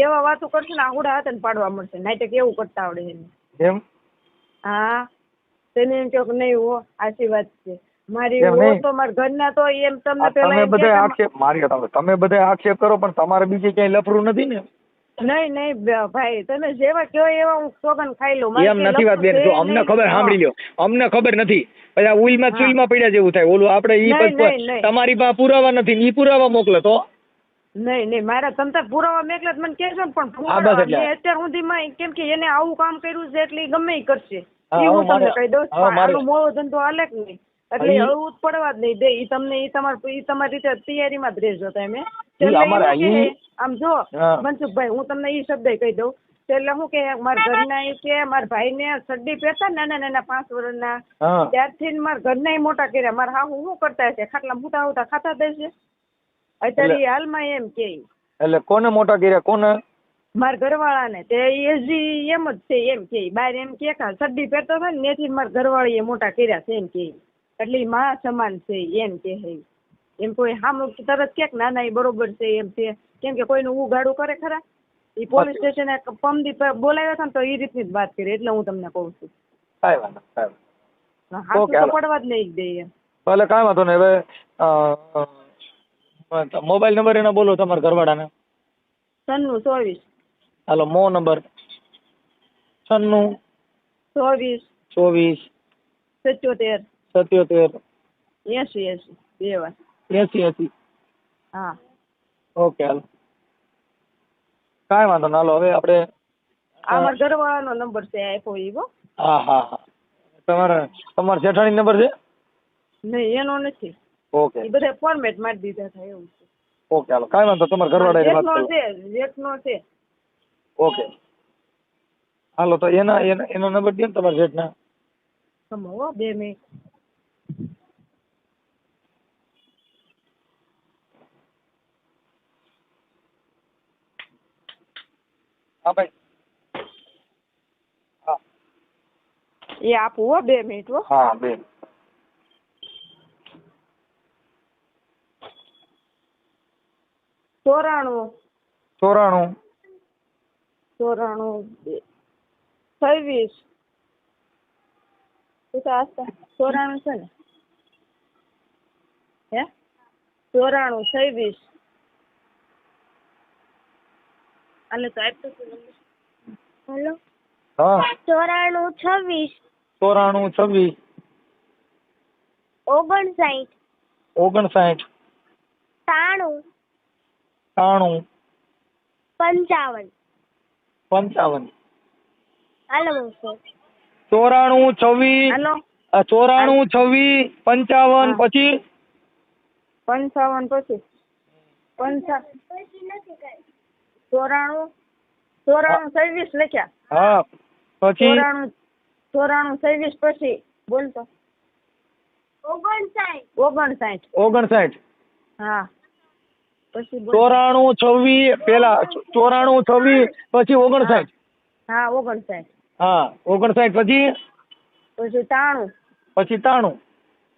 એવા વાતો કરશે ને આહુડા હાથે ને પાડવા મળશે. નાઈટે કેવું કરતા આવડે એને. એમ હા તેને એમ કહો કે નહીં હો આશી વાત છે મારી એમ હો નહીં. તો મારા ઘરના તો એમ તમને આ પેલા તમે એમ બધા કહેતા આક્ષેપ મારી તમે બધા આક્ષેપ કરો પણ તમારે બીજે ક્યાંય લફરું નથી ને? નહીં ભાઈ તમે જેવા કહો એવા હું સોગન ખાઈ લઉં. મારે એમ કંઈ નથી વાત બેન. લખવું જો છે અમને નહીં. ખબર સાંભળી લ્યો. અમને ખબર નથી પછી આ ઉઈલમાં હા. ચુઈલમાં પડ્યા જેવું થાય. ઓલું આપણે ઈ નહીં, પછી નહીં. તમારી પાસે પુરાવા નથી ને ઈ પુરાવા મોકલે તો નહીં મારા તમ તાર પુરાવા મેકલા મને કહેજો ને પણ હા, બસ એટલે. મેં અત્યાર સુધીમાં કેમ કે એને આવું કામ કર્યું છે એટલે ઈ ગમે ઈ કરશે. હા, ઈ હું હવે તમને મારે- કહી દઉં હવે મારે- આનો મોળો ધંધો હાલે કે નહીં એટલે ઈ- હળવું જ પડવા જ નહીં દે. ઈ તમને ઈ તમારી રીતે તૈયારીમાં જ રહેજો તમે. ઈ છેલ્લે અમારે એવું કહે, ઈ- આમ જો હા. મનસુખભાઈ હું તમને ઈ શબ્દ કહી દઉં છેલ્લે હું કે મારા ઘરના ઈ કે મારા ભાઈને સડ્ડી પહેરતા નાના 5 વર્ષના હા ત્યારથી જ મારા ઘરના ઈ મોટા કર્યા. મારા હાહુ શું કરતા હશે ખાટલા મોટા ખાતા દેશે અત્યારે ઈ હાલમાં એમ કે એટલે કોને મોટા કર્યા કોને? મારા ઘરવાળાને તે એજી એમ જ છે એમ કે બહાર એમ કે સડ્ડી પહેરતો હોય ને ત્યાંથી મારા ઘરવાળીએ મોટા કર્યા છે એમ કે એટલે ઈ માં સમાન છે એમ કે એમ કોઈ સામું તરત કે ના ઈ બરોબર છે એમ છે કેમ કે કોઈનું ઉગાડું કરે ખરા ઈ પોલીસ સ્ટેશને પમદી બોલાવ્યા હતા ને તો ઈ રીતની જ વાત કરી એટલે હું તમને કહું છું. કાંઈ વાંધો નહીં, કાંઈ વાંધો હાથું ઓકે, તો હાલો. પડવા જ નહીં દે એમ. ભલે કાંઈ વાંધો નહીં. હવે મોબાઈલ નંબર એનો બોલો તમારા ઘરવાળાને. 96-24 હાલો મો નંબર 96 24 24 77 77 80 બે વાર. 80 80. હા ઓકે હાલો કાંઈ વાંધો ના હાલો હવે આપણે આ મારા ઘરવાળાનો નંબર છે આપ્યો ઈ હો. હા તમારા જેઠાણી નંબર છે નહીં એનો નથી. ઓકે એ બધા ફોર્મેટ મારી દીધા હતા એવું છે. ઓકે હાલો કાંઈ વાંધો તમારા ઘરવાળાએ વાત જેટનો કરો છે જેટનો છે. ઓકે હાલો તો એનો નંબર દે ને તમારા જેઠના તમે હો 2 મિનિટ. હા ભાઈ હા એ આપું હો 2 મિનિટ હો. હા બેન 94 94 26 એ તો આસ્તા 94 છે ને હે 94 26 આલે તો આપ્યો છે નંબર. હેલો હા 94 26 94 59 59 93 93 55 55 હાલો બોલો 94 હાલો 26 54 પછી 55 પછી 94 26 લખ્યા. હા પછી 94 26 પછી બોલતો 59 59 હા પછી બોલ. 94 26 પેલા 94 26 પછી 59 હા 59 હા 59 પછી પછી 93 પછી 93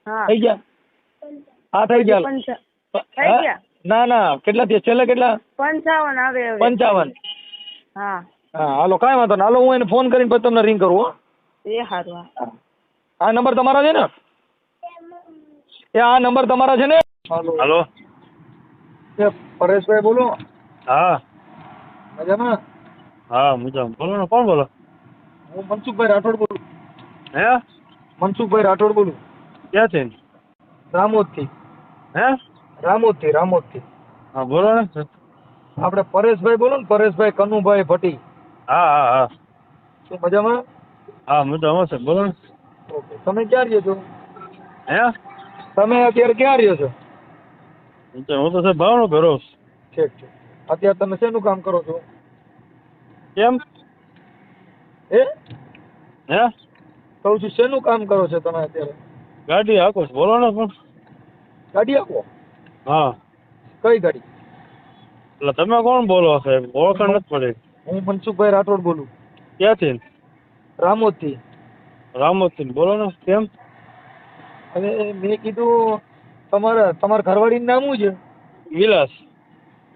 હા થઈ ગયા હા થઈ ગયા થઈ ગયા. ના કેટલા થયા છેલ્લે કેટલા 55 આવે હવે 55 હા હા હાલો કાંઈ વાંધો નહીં હાલો હું એને ફોન કરીને પછી તમને રિંગ કરું હો એ સારું હા. આ નંબર તમારા છે ને આ નંબર તમારા છે ને હાલો પરેશભાઈ બોલો હા મજામાં હા મજામાં બોલો ને કોણ બોલો હું મનસુખભાઈ રાઠોડ બોલું હે મનસુખભાઈ રાઠોડ બોલું ક્યાંથી રામોદથી હે રામોદથી હા બોલો ને આપણે પરેશભાઈ બોલો ને પરેશભાઈ કનુભાઈ ભટ્ટી હા હા હા શું મજામાં હા મજામાં છે બોલો ને ઓકે તમે ક્યાં રહ્યો છો હે તમે અત્યારે ક્યાં રહ્યો છો હું તો સાહેબ ભાવનો ભેરો છું. ઠીક અત્યારે તમે શેનું કામ કરો છો કેમ હે હે કહું છું શેનું કામ કરો છો તમે અત્યારે ગાડી હાકો છો બોલો ને પણ ગાડી આપો હા કઈ ગાડી એટલે તમે કોણ બોલો સાહેબ ઓળખાણ નથી પડી હું મનસુખભાઈ રાઠોડ બોલું ક્યાંથી રામોદથી રામોદથી બોલો ને કેમ અને મેં કીધું તમારા ઘરવાળીનું નામ શું છે વિલાસ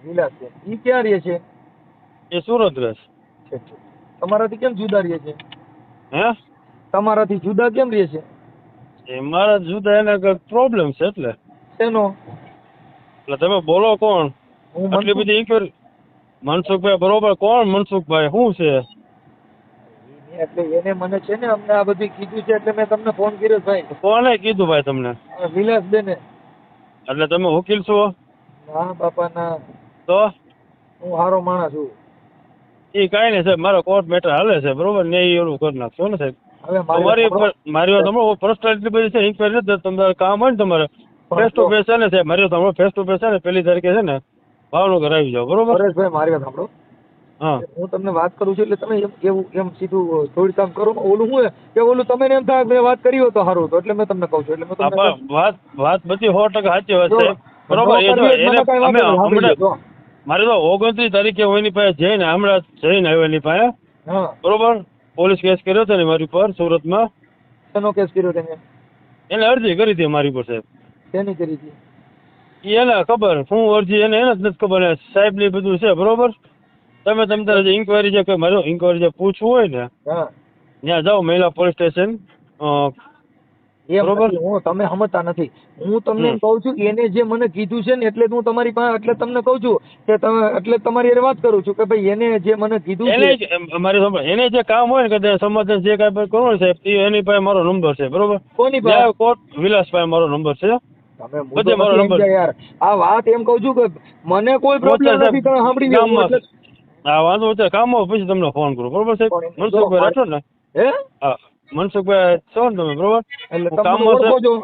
વિલાસ છે ઈ ક્યાં રહે છે એ સુરત રહે ઠીક છે. તમારાથી કેમ જુદા રહે છે હે તમારાથી જુદા કેમ રહે છે એ મારા જુદા એને કંઈક પ્રોબ્લેમ છે એટલે શેનો એટલે તમે બોલો કોણ હું આટલી બધી ઇન્ક્વાયરી મનસુખભાઈ બરોબર કોણ મનસુખભાઈ શું છે એટલે એને મને છે ને અમને આ બધું કીધું છે એટલે મેં તમને ફોન કર્યો ભાઈ કોને કીધું ભાઈ તમને વિલાસબેને એટલે તમે વકીલ છો ના બાપા ના તો હું સારો માણસ છું એ કાંઈ નહીં સાહેબ મારો કોર્ટ મેટર હાલે છે બરોબર ને એ એવું કરી નાખશો ને સાહેબ હવે તમારી મારી વાત તમારો પર્સનલ એટલી બધી છે ઇન્ક્વાયરી નથી તમારે કામ હોય ને તમારે ફેસ ટુ ફેસ છે ને સાહેબ મારી તમારો ફેસ ટુ ફેસ છે ને પહેલી તારીખે છે ને ભાવનગર આવી જાઓ બરોબર પરેશભાઈ મારી વાત સાંભળો હા હું તમને વાત કરું છું એટલે તમે એમ સીધું થોડી કામ કરો ઓલું શું કે ઓલું તમે એમ થાય મેં વાત કરી હોય તો સારું હતું એટલે મેં તમને કહું છું એટલે મેં તમને વાત બધી 100% સાચી વાત છે જો, બરોબર એ જો મને એને કાંઈ વાંધો અમે નહીં, સાંભળી હમણાં લો. મારે તો 29 તારીખે હું એની પાસે જઈને હમણાં જઈને આવ્યો એની પાસે હા બરોબર પોલીસ કેસ કર્યો હતો ને મારી પર સુરતમાં શેનો કેસ કર્યો તમે એને અરજી કરી હતી મારી પર સાહેબ શેની કરી હતી ઈ એને ખબર શું અરજી એને જ નથી ખબર સાહેબ ની બધું છે બરોબર તમે તારે જે ઇન્કવાયરી જે કે મારો ઇન્કવાયરી જે પૂછવું હોય ને હા ત્યાં જાઓ મહિલા પોલીસ સ્ટેશન એમ બરોબર. નથી, હું તમે સમજતા નથી હું તમને એમ કહું છું કે એને જે મને કીધું છે ને એટલે જ હું તમારી પાસે એટલે તમને કહું છું કે તમે એટલે તમારી હારે વાત કરું છું કે ભાઈ એને જે મને કીધું એને છે જ મારી સાંભળો એને જે કામ હોય ને કે સમાધાન જે કાંઈ કરવું હોય સાહેબ એ એની પાસે મારો નંબર છે બરોબર કોની પાસે જ્યાં કોર્ટ વિલાસભાઈ મારો નંબર છે તમે બધે મારો મુદ્દો નંબર નથી યાર આ વાત એમ કહું છું કે મને કોઈ પ્રોબ્લેમ નથી તમે સાંભળી લો ગામમાં એટલે હા વાંધો છે કામમાં પછી તમને ફોન કરું બરોબર સાહેબ પણ મનસુખભાઈ રાઠોડ ને હે હા મનસુખભાઈ છો ને તમે બરોબર એટલે હું તમે કામમાં ઓળખો છો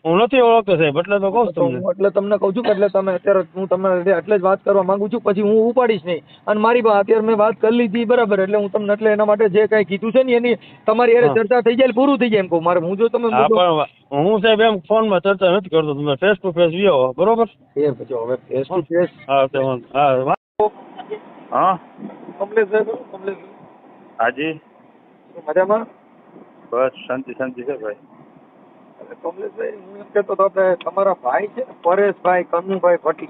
હું નથી ઓળખતો સાહેબ એટલે તો કહું છું તો તમને હું એટલે તમને કહું છું કે એટલે તમે અત્યારે હું તમને એટલે જ વાત કરવા માંગુ છું પછી હું ઉપાડીશ નહીં અને મારી અત્યારે મેં વાત કરી લીધી બરાબર એટલે હું તમને એટલે એના માટે જે કઈ કીધું છે ને એની તમારી યારે હા. ચર્ચા થઈ જાય એટલે પૂરું થઈ જાય એમ કહું મારે હું જો તમે હા મુદ્દો- પણ હું સાહેબ એમ ફોનમાં ચર્ચા નથી કરતો તમે ફેસ ટુ ફેસ વ્યો બરોબર એ પછી હવે ફેસ ટુ ફેસ હા તો હા હા કમલેશભાઈ બોલો, કમલેશભાઈ હાજી શું મજામાં? બસ શાંતિ શાંતિ છે ભાઈ. એટલે કમલેશભાઈ હું એમ કહેતો હતો આપણે તમારા ભાઈ છે ને પરેશભાઈ કનુભાઈ ભટ્ટી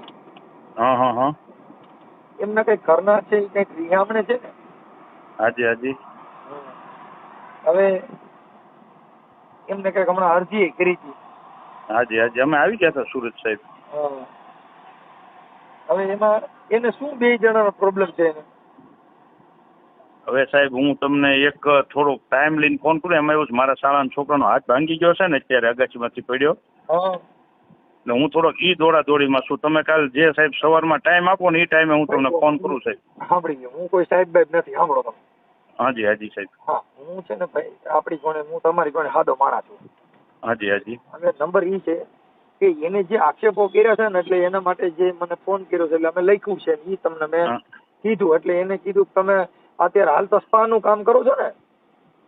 હા હા હા એમના કઈ ઘરના છે એ કઈક રિહામણે છે ને હાજી હાજી હવે એમને કઈક હમણાં અરજી કરી હતી હાજી હાજી અમે આવી ગયા હતા સુરત સાહેબ. હા. હવે એમાં એને શું બે જણાનો પ્રોબ્લેમ છે એને હવે સાહેબ હું તમને એક થોડોક ટાઈમ લઈને ફોન કરું એમાં એવું છે મારા શાળાના છોકરાનો હાથ ભાંગી ગયો છે ને અત્યારે અગાચીમાંથી પડ્યો હા એટલે હું થોડોક ઈ દોડાદોડીમાં છું. તમે કાલ જે સાહેબ સવારમાં ટાઈમ આપો ને એ ટાઈમે હું તમને ફોન કરું સાહેબ. સાંભળી ગયો હું કોઈ સાહેબ બાહેબ નથી સાંભળો તમે હાજી હાજી સાહેબ. હા હું છે ને ભાઈ આપણી જોડે હું તમારી જોડે સાદો માણસ છું હાજી હાજી અને નંબર ઈ છે કે એને જે આક્ષેપો કર્યા છે ને એટલે એના માટે જે મને ફોન કર્યો છે એટલે અમે લખ્યું છે ઈ તમને મેં હા. કીધું એટલે એને કીધું કે તમે અત્યારે હાલ તો સ્પા નું કામ કરો છો ને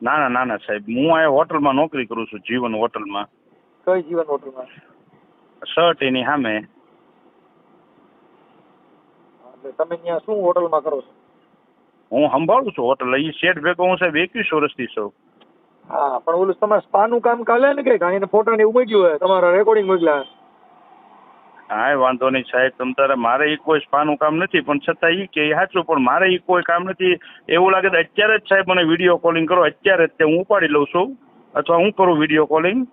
ના ના ના ના સાહેબ હું આ હોટલમાં નોકરી કરું છું જીવન હોટલમાં કઈ જીવન હોટલમાં શર્ટ એની સામે. એટલે તમે ત્યાં શું હોટલમાં કરો છો? હું સંભાળું છું હોટલ એ શેઠ ભેગો હું સાહેબ 21 વર્ષથી છું. હા પણ ઓલું તમારે સ્પા નું કામ કાલે ને કે એને ફોટા ને એવું મૂક્યું હોય તમારા રેકોર્ડિંગ મોકલ્યા હા વાંધો નહીં સાહેબ તમ તારે મારે ઈ કોઈ સ્પાનું કામ નથી પણ છતાં ઈ કે સાચું પણ મારે ઈ કોઈ કામ નથી એવું લાગે તો અત્યારે જ સાહેબ મને વિડીયો કોલિંગ કરો અત્યારે જ તે હું ઉપાડી લઉં છું અથવા હું કરું વિડીયો કોલિંગ.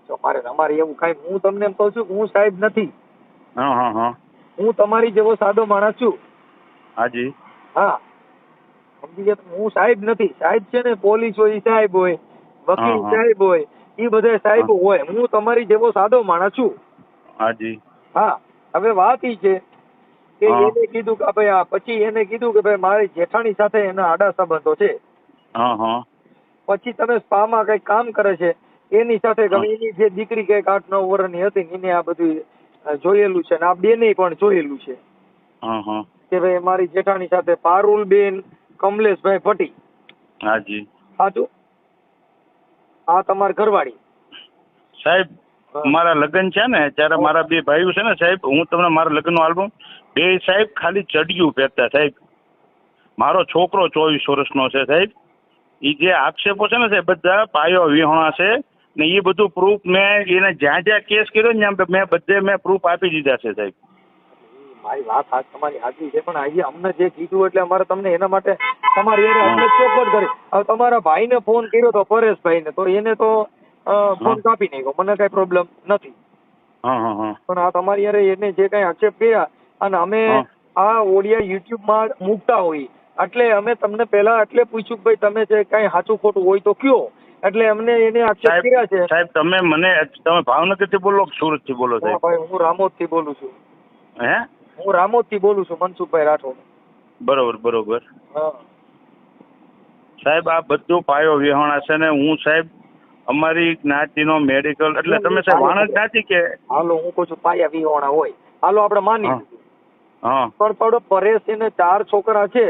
તો મારે અમારે એવું કાંઈ હું તમને એમ કહું છું કે હું સાહેબ નથી હા હા હા હું તમારી જેવો સાદો માણસ છું હાજી હા સમજી ગયા હું સાહેબ નથી સાહેબ છે ને પોલીસ હોય ઈ સાહેબ હોય વકીલ હા, હા. સાહેબ હોય ઈ બધા સાહેબ હોય હું તમારી જેવો સાદો માણસ છું હાજી હા હવે વાત ઈ છે કે હા. એને કીધું કે ભાઈ આ પછી એને કીધું કે ભાઈ મારી જેઠાણી સાથે એના આડા સંબંધો છે હા હા પછી તમે સ્પામાં કઈક કામ કરે છે એની સાથે હા. એની જે દીકરી કઈક 8-9 વર્ષની હતી એને આ બધું જોયેલું છે ને આ બેને પણ જોયેલું છે હા હા કે ભાઈ મારી જેઠાણી સાથે પારુલબેન કમલેશભાઈ ભટ્ટી હાજી સાચું આ તમારી ઘરવાળી સાહેબ મારા લગ્ન છે ને ત્યારે મારા બે ભાઈઓ છે ને સાહેબ હું તમને મારા લગ્નનો આલ્બમ બે સાહેબ ખાલી ચડિયું પહેરતા સાહેબ. મારો છોકરો 24 વર્ષનો છે સાહેબ. એ જે આક્ષેપો છે ને સાહેબ બધા પાયો વિહોણા છે ને એ બધું પ્રૂફ મેં એને જ્યાં જ્યાં કેસ કર્યો ને ત્યાં મેં બધે મેં પ્રૂફ આપી દીધા છે સાહેબ. મારી વાત આજ તમારી સાચી છે પણ આજે અમને જે કીધું એટલે અમારે તમને એના માટે તમારી એને અમને ચોખવટ કરી હવે તમારા ભાઈને ફોન કર્યો તો પરેશભાઈને તો એને તો ફોન કાપી નાખ્યો મને કઈ પ્રોબ્લેમ નથી હા હા હા પણ આ તમારી યારે એને જે કઈ આક્ષેપ કર્યા અને અમે હા. આ ઓડિયા યુટ્યુબમાં મૂકતા હોઈએ એટલે અમે તમને પહેલા એટલે પૂછ્યું કે ભાઈ તમે જે કઈ સાચું ખોટું હોય તો કયો એટલે અમને એને આક્ષેપ કર્યા છે સાહેબ તમે ભાવનગરથી બોલો કે સુરતથી બોલો હા સાહેબ? ભાઈ હું રામોદથી બોલું છું હે હું રામોદથી બોલું છું મનસુખભાઈ રાઠોડ બરોબર બરોબર હા સાહેબ આ બધું પાયો વિહોણા છે ને હું સાહેબ અમારી જ્ઞાતિનો મેડિકલ એટલે તમે સાહેબ વાણંદ જ્ઞાતિ કે હાલો હું કહું છું પાયા વિહોણા હોય હાલો આપણે માની હા. લીધું હા પણ થોડો પરેશ એને 4 છોકરા છે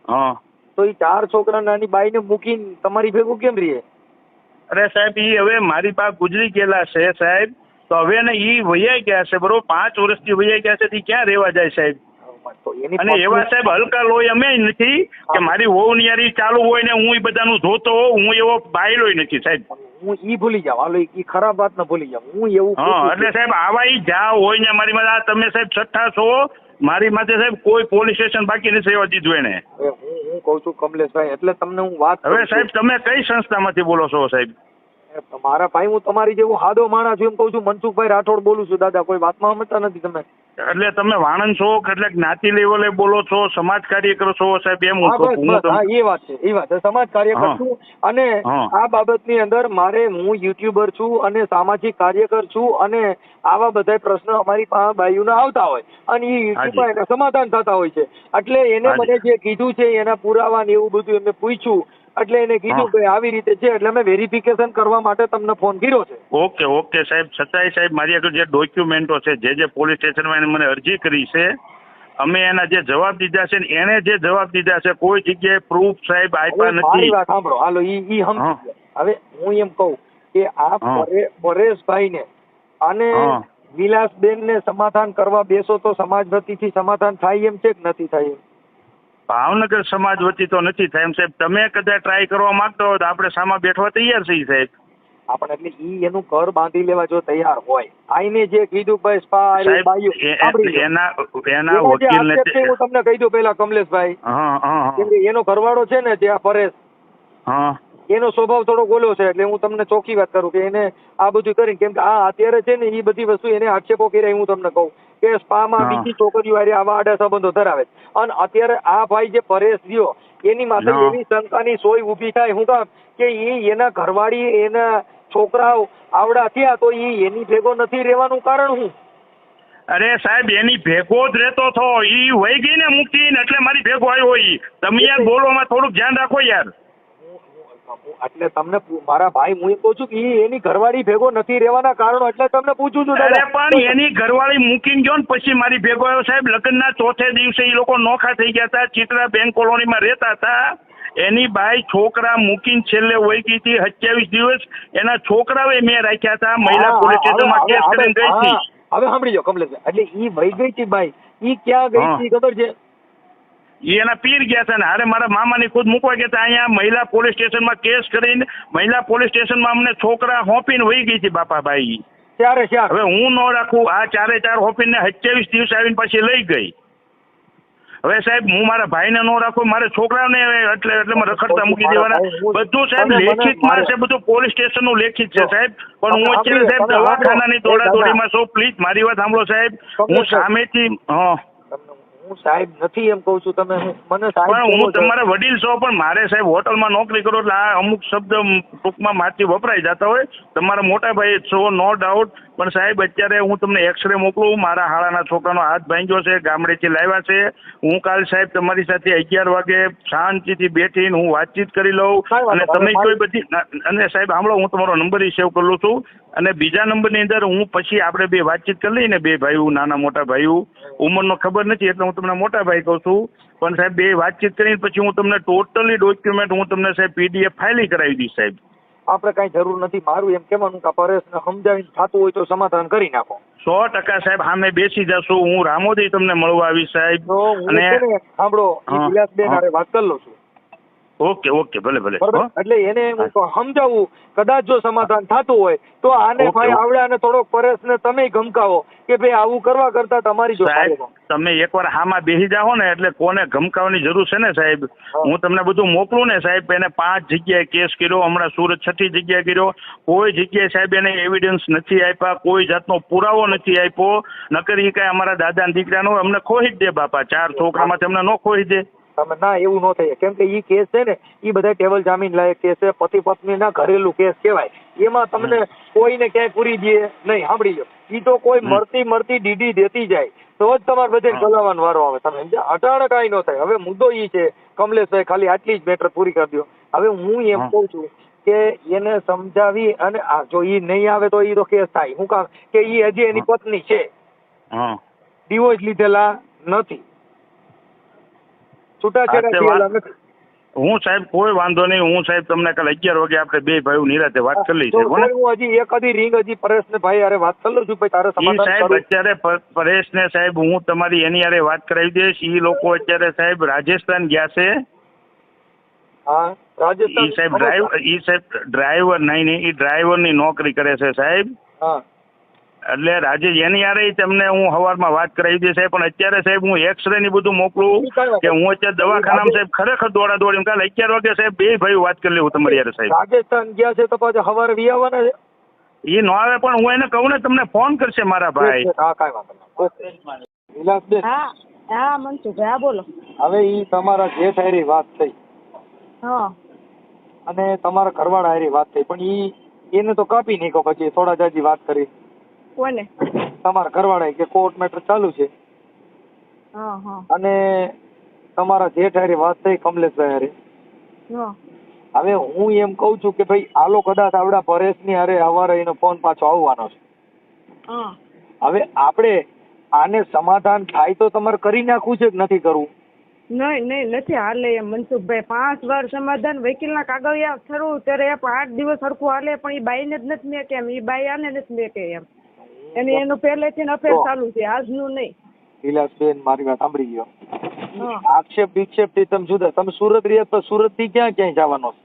હા તો એ 4 છોકરા નાની બાઈને મૂકીને તમારી ભેગું કેમ રહે અરે સાહેબ ઈ હવે મારી પાસે ગુજરી ગયેલા છે સાહેબ તો હવે ને ઈ વૈયા ગયા છે બરોબર 5 વર્ષથી વૈયા ગયા છે તે ક્યાં રહેવા જાય સાહેબ? તો એની અને એવા સાહેબ હલકા લોહી અમે નથી કે મારી વહુ ની યારી ચાલુ હોય ને હું ઈ બધાનું જોતો હોઉં હું એવો બાયલોય નથી સાહેબ. હું ઈ ભૂલી જાવ હાલો ઈ ખરાબ વાત ન ભૂલી જાવ હું એવું હા પૂછું એટલે છું. સાહેબ આવા ઈ જા હોય ને મારી માથે આ તમે સાહેબ છઠ્ઠા છો મારી માથે સાહેબ કોઈ પોલીસ સ્ટેશન બાકી નથી રહેવા દીધું એને. હવે હું કહું છું કમલેશભાઈ એટલે તમને હું વાત કરું હવે છું. સાહેબ તમે કઈ સંસ્થામાંથી બોલો છો સાહેબ? મારા ભાઈ હું તમારી જેવું સાદો માણસ છું એમ કહું છું મનસુખભાઈ રાઠોડ બોલું છું દાદા કોઈ વાતમાં સમજતા નથી તમે એટલે તમે વાણંદ છો એટલે જ્ઞાતિ લેવલે બોલો છો, સમાજ કાર્ય કરો છો સાહેબ, એમ હું હા, કહું બસ, છું. બસ, હા, એ વાત છે, એ વાત છે. સમાજ કાર્યકર હા. છું અને હા. આ બાબતની અંદર હું યુટ્યુબર છું અને સામાજિક કાર્યકર છું અને આવા બધા પ્રશ્નો અમારી પાસે બાયુના આવતા હોય અને એ યુટ્યુબમાં એના સમાધાન થતા હોય છે. એટલે એને હાજી. મને જે કીધું છે એના પુરાવા ને એવું બધું એમને પૂછ્યું એટલે એને કીધું કે આવી રીતે છે એટલે અમે વેરિફિકેશન કરવા માટે તમને ફોન કર્યો છે. ઓકે ઓકે સાહેબ, છતાંય સાહેબ મારી આગળ જે ડોક્યુમેન્ટો છે, જે પોલીસ સ્ટેશનમાં એને મને અરજી કરી છે, અમે એના જે જવાબ દીધા છે ને એને જે જવાબ દીધા છે કોઈ જગ્યાએ પ્રૂફ સાહેબ આપ્યા હવે મારી નથી. વાત સાંભળો, હાલો ઈ સમજી હા. ગયા. હવે હું એમ કહું કે આ હા. પરેશભાઈને અને હા. વિલાસબેન ને સમાધાન કરવા બેસો તો સમાજ વતીથી સમાધાન થાય એમ છે કે નથી થાય એમ? ભાવનગર સમાજ વતી તો નથી થાય એમ સાહેબ. તમે કદાચ ટ્રાય કરવા માંગતા હોય તો આપણે સામા બેઠવા તૈયાર છીએ સાહેબ. આપણે એટલે ઈ એનું ઘર બાંધી લેવા જો તૈયાર હોય, આઈને જે કીધું ભાઈ સાહેબ એના વકીલ ને હું તમને કહી દઉં પેલા કમલેશભાઈ, હા હા કેમ કે એનો ઘરવાળો છે ને ત્યાં પરેશ, હા એનો સ્વભાવ થોડો ગોલો છે એટલે હું તમને ચોખ્ખી વાત કરું કે એને આ બધું કરીને, કેમ કે આ અત્યારે છે ને એ બધી વસ્તુ એને આક્ષેપો કર્યા હું તમને કહું કે સ્પામાં બીજી છોકરીઓ હારે આવા આડા સંબંધો ધરાવે અને અત્યારે આ ભાઈ જે પરેશ રહ્યો એની માથે એવી શંકાની સોય ઊભી થાય હું કામ કે એના ઘરવાળી એના છોકરાઓ આવડા થયા તો એની ભેગો નથી રહેવાનું કારણ શું? અરે સાહેબ એની ભેગો જ રહેતો હતો, ઈ વહી ગઈ ને મૂકીને એટલે મારી ભેગો આવ્યો. ઈ તમે યાર બોલવામાં થોડુંક ધ્યાન રાખો યાર. એટલે તમને મારા ભાઈ હું એમ કહું છું કે એની ઘરવાળી ભેગો નથી રહેવાના કારણો એટલે તમને પૂછું છું. અરે પણ એની ઘરવાળી મૂકીને ગયો ને પછી મારી ભેગો આવ્યો સાહેબ. લગ્નના ચોથે દિવસે એ લોકો નોખા થઈ ગયા હતા, ચિત્રા બેંક કોલોનીમાં રહેતા હતા. એની બાઈ છોકરા મૂકીને છેલ્લે વહી ગઈ હતી 27 દિવસ. એના છોકરાઓએ મેં રાખ્યા હતા, મહિલા પોલીસ સ્ટેશનમાં કેસ કરીને ગઈ હતી. હવે સાંભળી જાઓ કમલેશભાઈ, એટલે ઈ વહી ગઈ હતી બાઈ, ઈ ક્યાં ગઈ હતી ખબર છે? એના પીર ગયા હતા ને હારે મારા મામાની ખુદ મૂકવા ગયા હતા. અહીંયા મહિલા પોલીસ સ્ટેશનમાં કેસ કરીને મહિલા પોલીસ સ્ટેશનમાં અમને છોકરા હોપીને વહી ગઈ હતી બાપાભાઈ. ત્યારે હવે હું ન રાખું, આ 4 હોપીને 27 દિવસ આવીને પછી લઈ ગઈ. હવે સાહેબ હું મારા ભાઈને ન રાખું, મારે છોકરાને એટલે રખડતા મૂકી દેવાના. બધું સાહેબ લેખિતમાં છે, બધું પોલીસ સ્ટેશનનું લેખિત છે સાહેબ. પણ હું અત્યારે સાહેબ દવાખાનાની દોડાદોડીમાં છું. પ્લીઝ મારી વાત સાંભળો સાહેબ. હું સામેથી હું સાહેબ નથી એમ કહું છું, તમે મને સાહેબ પણ હું તમારા વડીલ છો, પણ મારે સાહેબ હોટલમાં નોકરી કરો એટલે આ અમુક શબ્દ ટૂંકમાં માથી વપરાઈ જતા હોય. તમારા મોટા ભાઈ છો નો ડાઉટ, પણ સાહેબ અત્યારે હું તમને એક્સરે મોકલું. મારા હાળાના છોકરાનો હાથ ભાંગ્યો છે, ગામડેથી લાવ્યા છે. હું કાલ સાહેબ તમારી સાથે 11 વાગે શાંતિથી બેઠીને હું વાતચીત કરી લઉં અને તમે કોઈ બધી અને સાહેબ સાંભળો, હું તમારો નંબર સેવ કરી લઉં છું અને બીજા નંબરની અંદર હું પછી આપણે બે વાતચીત કરી લઈએ ને, બે ભાઈઓ, નાના મોટા ભાઈઓ. ઉંમરનો ખબર નથી એટલે હું તમને મોટા ભાઈ કહું છું, પણ સાહેબ બે વાતચીત કરીને પછી હું તમને ટોટલી ડોક્યુમેન્ટ હું તમને સાહેબ PDF ફાઇલ કરાવી દઈશ સાહેબ. આપણે કઈ જરૂર નથી. મારું એમ કહેવાનું કે પરેશને સમજાવીને થતું હોય તો સમાધાન કરી નાખો. 100% સાહેબ સામે બેસી જશું. હું રામોદી તમને મળવા આવીશ સાહેબ. અને સાંભળો, વિલાસબેન હારે વાત કરી લઉં છું. ઓકે ઓકે, ભલે ભલે. એટલે એને હું સમજાવું, કદાચ જો સમાધાન થતું હોય તો આને ભાઈ આવડે અને થોડોક પરેશને તમે ગમકાવો કે ભાઈ આવું કરવા કરતા તમારી જો તમે એકવાર હામાં બેસી જાઓ ને એટલે કોને ગમકાવવાની જરૂર છે ને સાહેબ. હું તમને બધું મોકલું ને સાહેબ. એને 5 જગ્યાએ કેસ કર્યો, હમણાં સુરત 6ઠી જગ્યાએ કર્યો. કોઈ જગ્યાએ સાહેબ એને એવિડન્સ નથી આપ્યા, કોઈ જાતનો પુરાવો નથી આપ્યો. નકર એ કાંઈ અમારા દાદા દીકરાનો અમને ખોઈ જ દે બાપા. 4 છોકરામાંથી અમને ન ખોઈ દે. તમે ના એવું ન થાય, કેમ કે ઈ કેસ છે ને ઈ બધા ટેબલ જામીન લાયક કેસ છે, પતિ પત્ની ના ઘરેલું કેસ કહેવાય. એમાં તમને કોઈને ક્યાંય પૂરી દે નહીં. સાંભળી લો, ઈ તો કોઈ મળતી ડીડી દેતી જાય તો જ તમારે બધે ચલાવવાનો વારો આવે. તમે સમજ્યા? અટાણે કાંઈ ન થાય. હવે મુદ્દો ઈ છે કમલેશભાઈ, ખાલી આટલી જ મેટર પૂરી કરી દો. હવે હું એમ કહું છું કે એને સમજાવી અને જો ઈ નહીં આવે તો ઈ તો કેસ થાય. હું કામ કે ઈ હજી એની પત્ની છે, ડિવોર્સ લીધેલા નથી, છૂટાછેડા નથી. હું સાહેબ કોઈ વાંધો નહીં. હું સાહેબ તમને કાલે 11 વાગે આપણે બે ભાઈઓ નિરાતે વાત કરી લઈશું. હું હજી એકાદી રિંગ હજી પરેશને ભાઈ હારે વાત કરી લઉં છું. ભાઈ તારે સમાધાન સાહેબ અત્યારે પરેશને સાહેબ હું તમારી એની હારે વાત કરાવી દઈશ. ઈ લોકો અત્યારે સાહેબ રાજસ્થાન ગયા છે. હા, રાજસ્થાન. ઈ સાહેબ ડ્રાઈવર નહીં, ઈ ડ્રાઈવરની નોકરી કરે છે સાહેબ. હા, એટલે રાજેશ એની યારે તમને હું સવારમાં વાત કરાવી દઈશ સાહેબ. પણ અત્યારે સાહેબ હું એક્સરે ની બધું મોકલું કે હું અત્યારે દવાખાનામાં સાહેબ ખરેખર દોડી કાલે 11 વાગે સાહેબ બે ભાઈ વાત કરી લેવું તમારી યારે સાહેબ. રાજસ્થાન ગયા છે તો પાછા સવારે વી આવવાના છે. એ ન આવે પણ હું એને કહું ને તમને ફોન કરશે મારા ભાઈ. હા, કાંઈ વાંધો નહીં. ઓકે વિલાસબેન, હા હા મનસુખભાઈ હા બોલો. હવે ઈ તમારા જેઠ હારી વાત થઈ હા અને તમારા ઘરવાળા હારી વાત થઈ, પણ એને તો કાપી નાખ્યો પછી થોડા જાજી વાત કરી કોને? તમારા ઘરવાળાએ કે કોર્ટ મેટર ચાલુ છે હા હા અને તમારા જેઠ હારી વાત થઈ કમલેશભાઈ હારી. હા હવે હું એમ કઉ છું કે ભાઈ આલો કદાચ આવડા પરેશની હારે હવારે એનો ફોન પાછો આવવાનો છે. હા હવે આપણે આને સમાધાન થાય તો તમારે કરી નાખવું છે કે નથી કરવું? નહીં નહીં નથી હાલે એમ મનસુખભાઈ. 5 વાર સમાધાન વકીલના કાગળિયા થયું ત્યારે 8 દિવસ સરખું હાલે પણ એ બાઈને જ નથી મેકે એમ. એ બાઈ આને નથી મેકે એમ. અને એનું પહેલેથી અફેર ચાલુ છે, આજનું નહીં. વિલાસબેન મારી વાત સાંભળી ગયો. હા આક્ષેપ વિક્ષેપ થી તમે જુદા, તમે સુરત રહ્યા તો સુરત થી ક્યાં ક્યાંય જવાનો છે?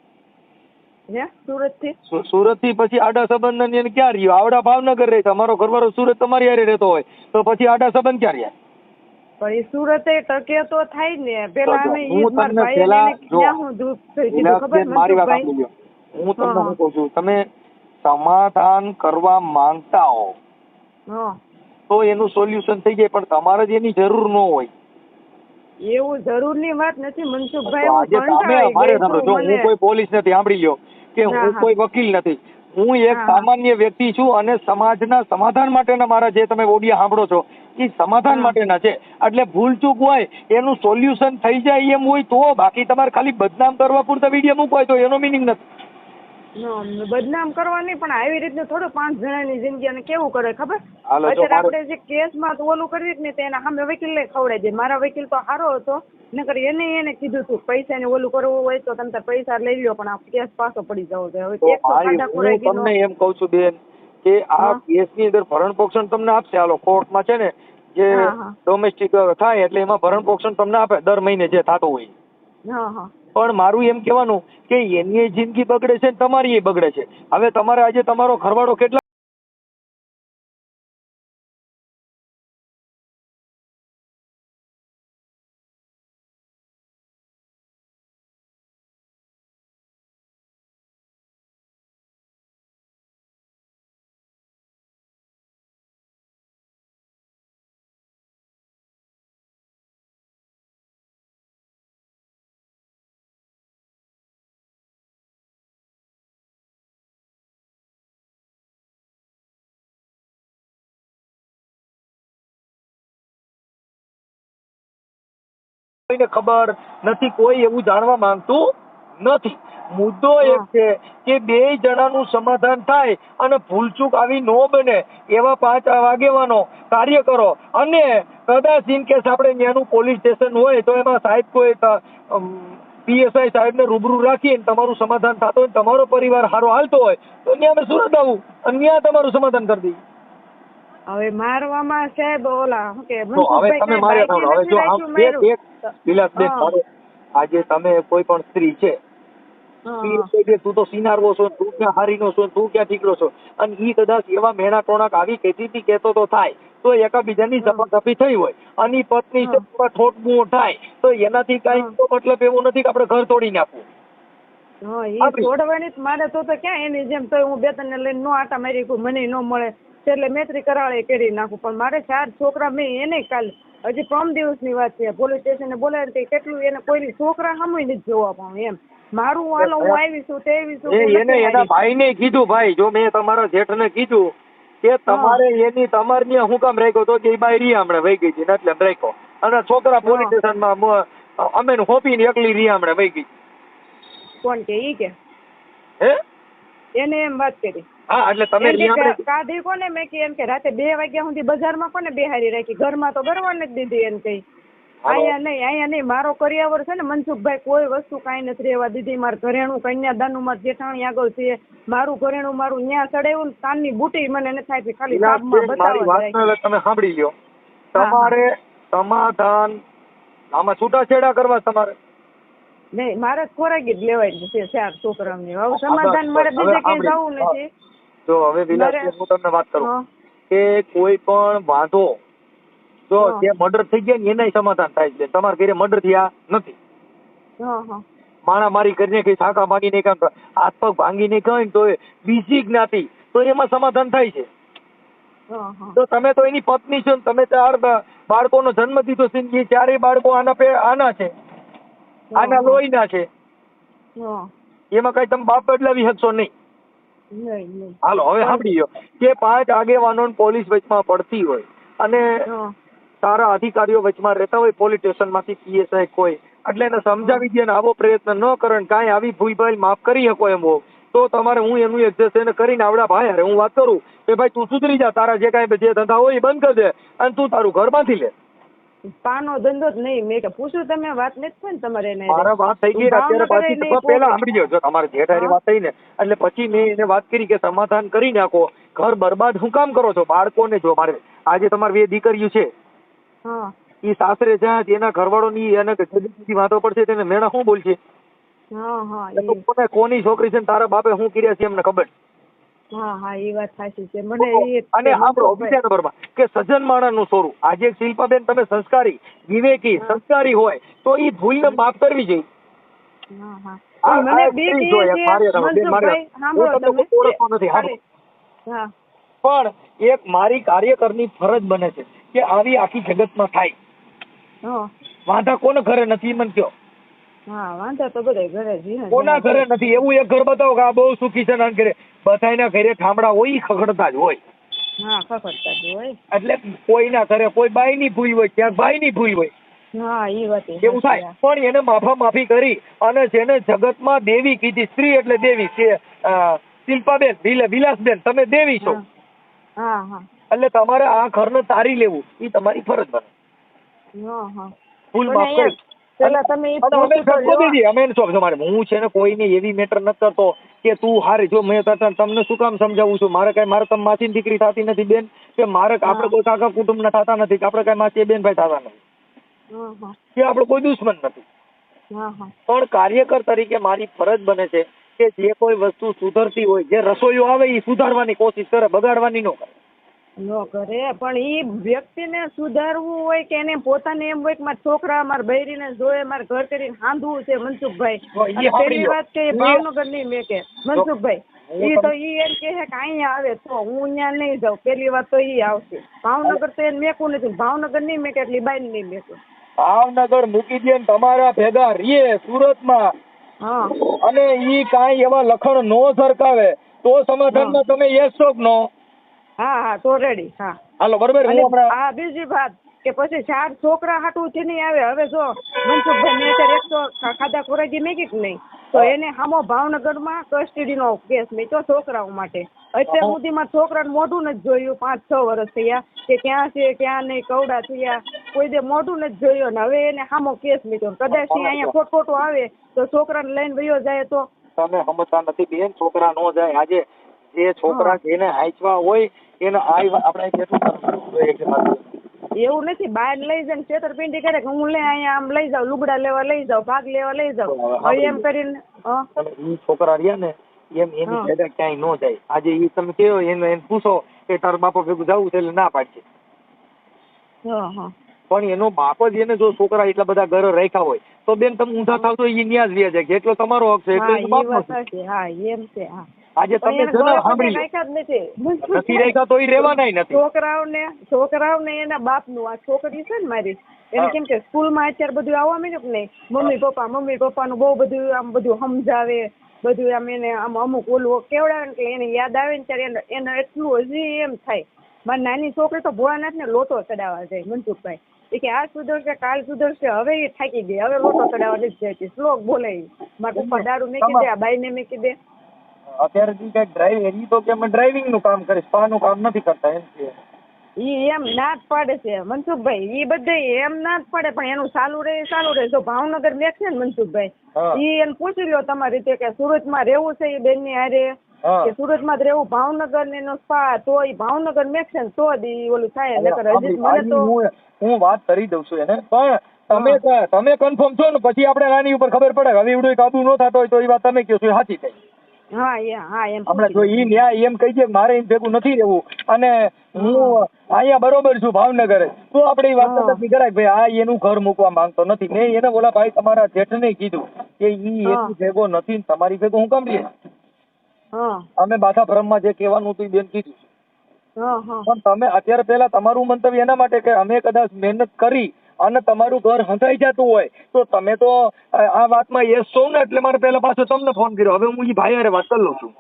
હે સુરતથી? સુરત થી પછી આડા સંબંધ ને ક્યાં રહ્યો? આવડા ભાવનગર રહે, તમારો ઘરવાળો સુરત તમારી હારે રહેતો હોય તો પછી આડા સંબંધ ક્યાં રહ્યા? પણ એ સુરતે ટકે તો થાય ને. પેલા અમે હું તમને પેલા વિલાસબેન મારી વાત સાંભળી લ્યો. હું તમને શું કહું છું, તમે સમાધાન કરવા માંગતા હો હા તો એનું સોલ્યુશન થઈ જાય, પણ તમારે જ એની જરૂર ન હોય. એવું જરૂરની વાત નથી મનસુખભાઈ. આજે તમે અમારે સાંભળો છો, હું કોઈ પોલીસ નથી, સાંભળી લ્યો કે હું કોઈ વકીલ નથી. હું એક સામાન્ય વ્યક્તિ છું અને સમાજના સમાધાન માટેના મારા જે તમે ઓડિયા સાંભળો છો એ સમાધાન માટેના છે. એટલે ભૂલચૂક હોય એનું સોલ્યુશન થઈ જાય એમ હોય તો, બાકી તમારે ખાલી બદનામ કરવા પૂરતા વિડીયો મૂકવા હોય તો એનો મિનિંગ નથી. બદનામ કરવા નહીં, પણ આવી રીતનું થોડું 5 જણાની જિંદગી અને કેવું કરે ખબર? હાલો, જો અત્યારે આપણે જે કેસમાં તો ઓલું કરી ને તેના સામે વકીલને ખવડાવી દે. મારા વકીલ તો સારો હતો, નકર એને કીધું તું પૈસા ને ઓલું કરવું હોય તો તમે પૈસા લઈ લ્યો પણ આ કેસ પાછો પડી જવો જોઈએ. હવે હું તમને એમ કઉ છું બેન કે આ કેસની અંદર ભરણ પોષણ તમને આપશે. હાલો કોર્ટમાં છે ને જે ડોમેસ્ટિક થાય એટલે એમાં ભરણ પોષણ તમને આપે દર મહિને જે થતું હોય. હા હા પણ મારું એમ કહેવાનું કે એની જિંદગી બગડે છે ને તમારી એ બગડે છે. હવે તમારે આજે તમારો ઘરવાળો કેટલા કોઈને ખબર નથી, કોઈ એવું જાણવા માંગતું નથી. મુદ્દો એક છે કે 2 જણાનું સમાધાન થાય અને ભૂલચૂક આવી ન બને એવા 5 આગેવાનો કાર્ય કરો. અને કદાચ ઇન કેસ આપણે ત્યાંનું પોલીસ સ્ટેશન હોય તો એમાં સાહેબ કોઈ PSI સાહેબને રૂબરૂ રાખીને તમારું સમાધાન થતું હોય, તમારો પરિવાર સારો હાલતો હોય તો ત્યાં અમે સુરત આવું અને ત્યાં તમારું સમાધાન કરી દઈએ. હવે મારવામાં સાહેબ ઓલા શું કે હવે તમે મારે હવે જો વિલાસબેન, આજે તમે કોઈ પણ સ્ત્રી છે તું તો સિનારવો છો, તું ક્યાં હારીનો છો, તું ક્યાં દીકરો છો, અને ઈ કદાચ એવા મેણા ટોણાક આવી કેતી કહેતો તો થાય તો એકાબીજાની ઝપાઝપી થઈ હોય અને પત્ની ઠોટબું થાય તો એનાથી કઈ મતલબ એવું નથી કે આપણે ઘર તોડી નાખવું. છોડવાની મારે તો ક્યાં એની જેમ તો હું 2-3 ને લઈને નો આટા મારી મને ન મળે એટલે મેત્રી કરાળે કરી નાખું. પણ મારે 4 છોકરા મેં એને કાલે હજી 3 દિવસની વાત છે પોલીસ સ્ટેશને બોલાવી કેટલું એને કોઈની છોકરા સામે નથી જોવા પાઉં એમ. મારું હાલો હું આવીશું તે આવીશું એને એના ભાઈને કીધું, ભાઈ જો મેં તમારા જેઠને કીધું કે તમારે એની તમારી હું કામ રાખ્યો તો કે બાઈ રિયા હમણાં વહી ગઈ છે એટલે રાખ્યો અને છોકરા પોલીસ સ્ટેશનમાં અમે હોપીને એકલી રિયા હમણાં વહી ગઈ. કોણ કે ઈ કે હે એને એમ વાત કરી? હા એટલે તમે કાઢી કોને મેં કે એમ કે રાતે 2 વાગ્યા સુધી બજારમાં કોને બેહારી રાખી, ઘરમાં તો ગરવા નથી દીધી એમ કઈ. અહીંયા નહીં મારો કરિયાવર છે ને મનસુખભાઈ કોઈ વસ્તુ કાંઈ નથી રહેવા દીધી. મારું ઘરેણું કન્યાદાનનું મારું જેઠાણી આગળ છે, મારું ઘરેણું મારું ન્યા ચડાવ્યું કાનની બુટી મને નથી આપી, ખાલી સાબમાં બતાવવા. તમે સાંભળી લ્યો, તમારે સમાધાન આમાં છૂટાછેડા કરવા તમારે નહીં, મારે ખોરાકી જ લેવાય છે 4 છોકરાઓની. હવે સમાધાન મારે બીજે ક્યાંય જવું નથી. જો હવે વિલાસબેન હું તમને વાત કરું કે કોઈ પણ વાંધો જો જે મર્ડર થઈ ગયા ને એનાય સમાધાન થાય છે. તમારા ઘરે મર્ડર થયા નથી, માણા મારી કરીને કઈ શાખા ભાંગીને હાથ પગ ભાંગીને કઈ તો બીજી જ્ઞાતિ તો એમાં સમાધાન થાય છે. હા હા તો તમે તો એની પત્ની છો ને તમે 4 બાળકોનો જન્મ દીધો છે ને એ 4 બાળકો આના છે, આના લોહીના છે, હા એમાં કઈ તમે બાપ બદલાવી શકશો નહીં. નહીં નહીં હાલો હવે સાંભળી લો કે 5 આગેવાનો પોલીસ વચમાં પડતી હોય અને હા સારા અધિકારીઓ વચમાં રહેતા હોય, પોલીસ સ્ટેશનમાંથી PSI કોઈ, એટલે એને સમજાવી દે ને આવો પ્રયત્ન ન કરે ને કાંઈ આવી ભૂલ ભાઈ માફ કરી શકો એમ હો તો તમારે હું એનું એડજસ્ટ એને કરીને આવડા ભાઈ અરે હું વાત કરું કે ભાઈ તું સુધરી જા, તારા જે કાંઈ જે ધંધા હોય એ બંધ કરી દે અને તું તારું ઘર બાંધી લે. પાનો ધંધો જ નહીં. મેં કે પૂછ્યું તમે વાત નથી થઈ ને તમારે એને મારા વાત થઈ ગઈ અત્યારે પાછી પેલા સાંભળી જો તમારે જેઠારી વાત થઈ ને એટલે પછી મેં એને વાત કરી કે સમાધાન કરી નાખો, ઘર બરબાદ શું કામ કરો છો? બાળકોને જો મારે આજે તમારી 2 દીકરીઓ છે, હા ઈ સાસરે જ્યાં એના ઘરવાળો ની એને કદી વાતો પડશે તેને મેણા શું બોલશે? હા હા તો કોને કોની છોકરી છે ને તારા બાપે શું કર્યા છે એમને ખબર. હા હા એ વાત સાચી છે. મને એ અને આપણો બીજા નંબરમાં કે સજ્જન માણસનું સોરું. આજે શિલ્પાબેન તમે સંસ્કારી વિવેકી સંસ્કારી હોય તો ઈ ભૂલને માફ કરવી જોઈએ. હા હા મને બીક એ છે મનસુખભાઈ, સાંભળો તમે ઓળખતો નથી હા પણ એક મારી કાર્યકરની ફરજ બને છે કે આવી આખી જગતમાં થાય. હા વાંધા કોને ઘરે નથી મને કયો? હા વાંધો તો બધા ઘરે જ કોના ઘરે નથી? એવું એક ઘર બતાવો કે આ બહુ સુખી છે ને ઘરે બધાના ઘરે ઠામડા હોય ઈ ખખડતા જ હોય. હા ખખડતા જ હોય. એટલે કોઈના ઘરે કોઈ બાઈની ભૂલ હોય, ક્યાંક ભાઈની ભૂલ હોય. હા એ વાત એવું થાય પણ એને માફી કરી અને જેને જગતમાં દેવી કીધી, સ્ત્રી એટલે દેવી છે શિલ્પાબેન વિલાસબેન, તમે દેવી છો. હા હા એટલે તમારે આ ઘરને તારી લેવું એ તમારી ફરજ બને. હા હા ભૂલ માફ કરી પેલા તમે હું છે ને કોઈને એવી મેટર નથી કરતો કે તું હારી જો મેં તમને શું કામ સમજાવું છું? મારે તમે માસી દીકરી થતી નથી બેન, કે મારે આપણે કોઈ કાકા કુટુંબ ના થતા નથી, કે આપણે કઈ માસી બેન ભાઈ થતા નથી, કે આપણો કોઈ દુશ્મન નથી. પણ કાર્યકર તરીકે મારી ફરજ બને છે કે જે કોઈ વસ્તુ સુધરતી હોય, જે રસોઈઓ આવે એ સુધારવાની કોશિશ કરે, બગાડવાની ન કરે. નો કરે પણ ઈ વ્યક્તિને સુધારવું હોય કે એને પોતાને એમ હોય કે મારા છોકરા મારા બૈરીને જોયે મારે ઘર કરીને હાંધવું છે મનસુખભાઈ. પેલી વાત કે ભાવનગર નહીં મેં કે મનસુખભાઈ ઈ તો ઈ એમ કહે કે અહીંયા આવે તો હું અહીંયા નહીં જાઉં. પેલી વાત તો ઈ આવશે. ભાવનગર તો એને મેકું નથી. ભાવનગર નહીં મેકે એટલે બાઈ નહીં મેકું. ભાવનગર મૂકી દે તમારા ભેગા રીએ સુરતમાં અને ઈ કાંઈ એવા લખણ નો સરકાવે તો સમાધાનમાં તમે યસ છો કે નો? હા હા તો રેડી. હા હાલો બરોબર. હા બીજી વાત કે પછી 4 છોકરા હાટું છે નહીં આવે. હવે જો મનસુખભાઈ મેં અત્યારે 100 ખાધા ખોરાકી મેકી કે નહીં તો એને સામો ભાવનગરમાં કસ્ટડીનો કેસ મેક્યો છોકરાઓ માટે. અત્યાર સુધીમાં છોકરાને મોઢું નથી જોયું. 5-6 વર્ષ થયા કે ક્યાં છે ક્યાં નહીં, કવડા થયા, કોઈ દે મોઢું નથી જોયું. ને હવે એને સામો કેસ મેક્યો. કદાચ અહીંયા ખોટું આવે તો છોકરાને લઈને વયો જાય તો તમે સમજતા નથી બેન. છોકરા નો જાય. આજે જે છોકરા જેને હાંચવા હોય એને આપણે કેટલું એવું નથી. બહાર લઈ જાય છેતરપિંડી કરે કે હું અહીંયા આમ લઈ જાઉં, લુગડા લેવા લઈ જાઉં, ભાગ લેવા લઈ જાઉં. હવે એમ કરીને ઈ છોકરા રહ્યા ને એમ એની ભેગા ક્યાંય નો જાય. આજે ઈ તમે કહો એને પૂછો કે તારા બાપા ભેગું જવું છે એટલે ના પાડશે. પણ એનો બાપ જ એને જો છોકરા એટલા બધા ઘરે રાખ્યા હોય તો બેન તમે ઊંધા થાવ તો ઈ ન્યાજ વ્યા જાય. જેટલો તમારો હક છે એટલો એનો બાપનો છે. હા એમ છે. હા આજે તમે નથી રાખ્યા તો ઈ રહેવાનાય નથી. છોકરાઓને એના બાપનું. આ છોકરી છે ને મારી એને કેમ કે સ્કૂલમાં અત્યારે બધું આવવા માંડ્યું કે નહીં, મમ્મી પપ્પાનું બહુ બધું આમ બધું સમજાવે, બધું આમ એને આમ અમુક ઓલું કેવડાવે એટલે એને યાદ આવે ને ત્યારે એને એટલું હજી એમ થાય. મારી નાની છોકરી તો ભોળાનાથને લોટો ચડાવવા જાય મનસુખભાઈ. એ કે આ સુધરશે કાલ સુધરશે. હવે એ થાકી ગઈ. હવે લોટો ચડાવવા નથી જતી. શ્લોક બોલે મારા પપ્પા દારૂ મેકી દે, આ બાઈને મેકી દે. અત્યારે કઈક ડ્રાઈવિંગ તો કે અમે ડ્રાઇવિંગ નું કામ કરીશ, પાનું કામ નથી કરતા એમ છે. ઈ એમ ના જ પાડે છે મનસુખભાઈ. ઈ બધે એમ ના જ પાડે પણ એનું ચાલુ રહે. જો ભાવનગર મેક છે ને મનસુખભાઈ, ઈ એને પૂછી લ્યો તમારી રીતે કે સુરતમાં રહેવું છે એ બેન ની હારે કે સુરતમાં જ રહેવું, ભાવનગર ને એનો સ્પા તો ઈ ભાવનગર મેક છે ને તો જ ઈ ઓલું થાય. હજી મને તો હું વાત કરી દઉં છું એને. પણ તમે કન્ફર્મ છો ને પછી આપણે નાની ઉપર ખબર પડે. હવે એવડું કાબુ ન થતો હોય તો એ વાત તમે કહો છો સાચી થઈ. હમણાં જો ઈ ન્યાય એમ કહી દે મારે એમ ભેગું નથી રહેવું અને હું અહીંયા બરોબર છું ભાવનગર, તો આપણે એ વાત નથી કરાય ભાઈ આ એનું ઘર મૂકવા માંગતો નથી. મેં એને બોલા ભાઈ તમારા જેઠને કીધું કે ઈ એની ભેગો નથી તમારી ભેગો હું કામ લે. અમે બાથા બ્રહ્મમાં જે કહેવાનું હતું બેન કીધું. હા હા પણ તમે અત્યારે પહેલા તમારું મંતવ્ય એના માટે કે અમે કદાચ મહેનત કરી અને તમારું ઘર હંધાઈ જતું હોય તો તમે તો આ વાતમાં યસ છો ને, એટલે મારે પહેલા પાછો તમને ફોન કર્યો. હવે હું એ ભાઈ હારે વાત કરી લઉં છું.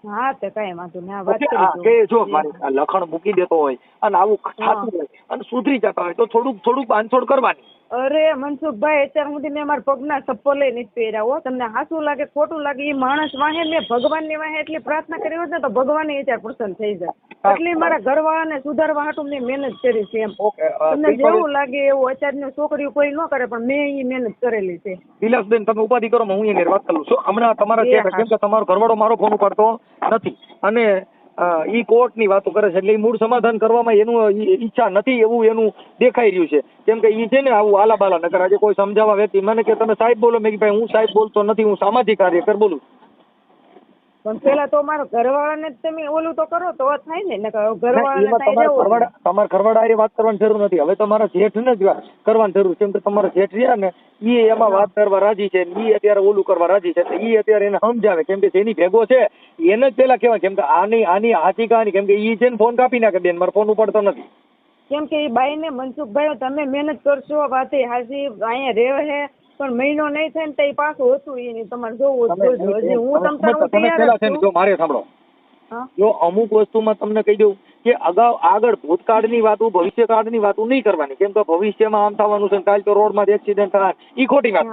હા તે કઈ વાંધો નહીં, વાત પછી કરી કે દઉં. જો મારે આ લખણ મૂકી દેતો હોય અને આવું થતું હોય અને સુધરી જતા હોય તો થોડુંક બાંધછોડ કરવાની. અરે મનસુખભાઈ, અત્યાર સુધી મેં મારા પગના ચપ્પલે નથી પહેર્યા હો. તમને હાચું લાગે ખોટું લાગે, એ માણસ વાહે મેં ભગવાનની વાહે એટલી પ્રાર્થના કરી હોત ને તો ભગવાન અત્યારે પ્રસન્ન થઈ જાય. એટલે મારા ઘરવાળાને સુધારવા હાટું મેં મહેનત કરી છે એમ. તમને જેવું લાગે એવું અત્યારની છોકરીઓ કોઈ ન કરે, પણ મેં એ મહેનત કરેલી છે. વિલાસબેન તમે ઉપાધિ કરો, હું એની વાત કરું છું હમણાં. તમારા કેમ કે તમારો ઘરવાળો મારો ફોન ઉપાડતો નથી અને ઈ કોર્ટ ની વાતો કરે છે, એટલે ઈ મૂળ સમાધાન કરવામાં એનું ઈચ્છા નથી એવું એનું દેખાઈ રહ્યું છે. કેમ કે ઈ છે ને આવું આલા બાલા નકર. આજે કોઈ સમજાવવા વ્યક્તિ મને કે તમે સાહેબ બોલો, મેં ભાઈ હું સાહેબ બોલતો નથી, હું સામાજિક કાર્યકર બોલું. પણ પેલા તો મારો ઘરવાળાને તમે ઓલું તો કરો તો થાય ને, ઘરવાળા તમારા ઘરવાળા હારે વાત કરવાની જરૂર નથી. હવે તમારા જેઠને જ કરવાની જરૂર છે. કેમ કે તમારા જેઠ રહ્યા ને ઈ એમાં વાત કરવા રાજી છે, ઈ અત્યારે ઓલું કરવા રાજી છે. ઈ અત્યારે એને સમજાવે, કેમ કે જેની ભેગો છે એને જ પેલા કહેવાય. કેમ કે આની હાથી કહાની, કેમ કે ઈ છે ને ફોન કાપી નાખે, બેન મારો ફોન ઉપાડતો નથી. કેમ કે એ બાઈ ને મનસુખભાઈ તમે મહેનત કરશો, વાતે હાજી અહીંયા રહે પણ મહિનો નહીં થાય ને તો એ પાછું હતું એ તમારે જોવું જો મારે સાંભળો, જો અમુક વસ્તુમાં તમને કહી દઉં કે આગળ ભૂતકાળની વાતો ભવિષ્યકાળની વાતો નહીં કરવાની. કેમ કે ભવિષ્યમાં આમ થવાનું છે, કાલ તો રોડમાં એક્સિડન્ટ થાય, ઈ ખોટી વાત.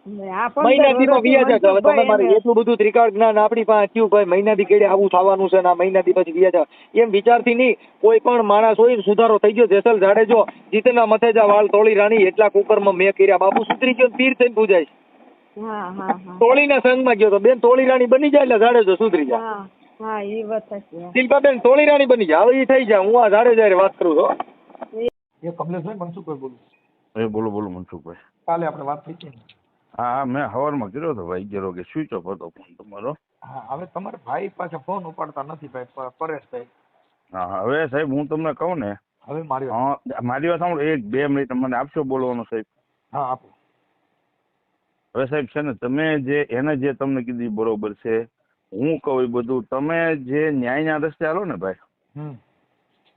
મહિનાથી વ્યાજ હવે તમે મારે એટલું બધું ત્રિકાળ જ્ઞાન આપણી પાસે થયું ભાઈ, મહિનાથી કેડે આવું થવાનું છે ને મહિનાથી પછી વ્યાજ એમ વિચારથી નહીં. કોઈ પણ માણસ હોય ને સુધારો થઈ ગયો, જેસલ જાડેજો જીતના મથેજા વાળ તોળી રાણી એટલા કુકરમાં મેં કર્યા, બાપુ સુધરી ગયો, પીર થઈને પૂજાય. તોળીના સંગમાં ગયો તો બેન તોળી રાણી બની જાય એટલે જાડેજો સુધરી જાય. શિલ્પાબેન તોળી રાણી બની જાય, હવે એ થઈ જાય. હું આ જાડેજા વાત કરું છું. એ કમલેશભાઈ મનસુખભાઈ બોલું. બોલો મનસુખભાઈ. કાલે આપણે વાત થઈ છે. હા મેં સવારમાં કર્યો હતો ભાઈ, ગયો કે સ્વિચ ઓફ હતો ફોન તમારો. હા હવે તમારે ભાઈ પાછા ફોન ઉપાડતા નથી ભાઈ, પરેશભાઈ. હા હવે સાહેબ હું તમને કહું ને, હવે મારી વાત સાંભળો, 1-2 મિનિટ મને આપશો બોલવાનું સાહેબ? હા આપો. હવે સાહેબ છે ને તમે એને જે તમને કીધું બરોબર છે, હું કહું એ બધું તમે જે ન્યાયના રસ્તે હાલો ને ભાઈ,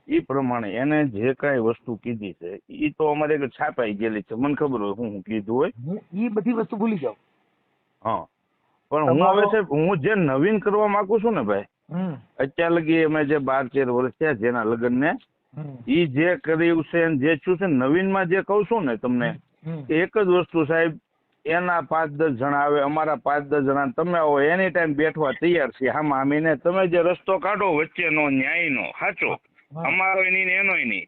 એ પ્રમાણે એને જે કઈ વસ્તુ કીધી છે એ તો અમારે છાપાઈ ગયેલી છે, મને ખબર હોય હું કીધું હોય. હું એ બધી વસ્તુ ભૂલી જાઉં. હા પણ હું હવે સાહેબ હું જે નવીન કરવા માંગુ છું ને ભાઈ, અત્યાર લગી અમે જે 12-13 વર્ષ થયા જેના લગ્ન ને ઈ જે કર્યું છે જે છું છે નવીનમાં જે કહું છું ને તમને, એક જ વસ્તુ સાહેબ, એના 5-10 જણા આવે, અમારા 5-10 જણા, તમે આવો એની ટાઈમ બેઠવા તૈયાર છીએ. આમાં આમીને તમે જે રસ્તો કાઢો વચ્ચેનો ન્યાયનો સાચો, અમારો નહીં એનો નહીં,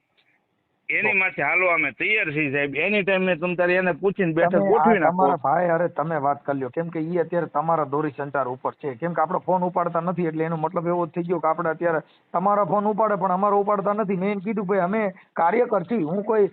એની માથે હાલો અમે તૈયાર છીએ સાહેબ. એની ટાઈમ તમે તારે એને પૂછીને બેઠક ગોઠવી નાખો. તમારા ભાઈ અરે તમે વાત કરી લ્યો, કેમ કે ઈ અત્યારે તમારા દોરી સંચાર ઉપર છે. કેમ કે આપણો ફોન ઉપાડતા નથી એટલે એનો મતલબ એવો થઈ ગયો કે આપણે અત્યારે તમારા ફોન ઉપાડે પણ અમારો ઉપાડતા નથી. મેં કીધું ભાઈ અમે કાર્યકર છીએ, હું કોઈ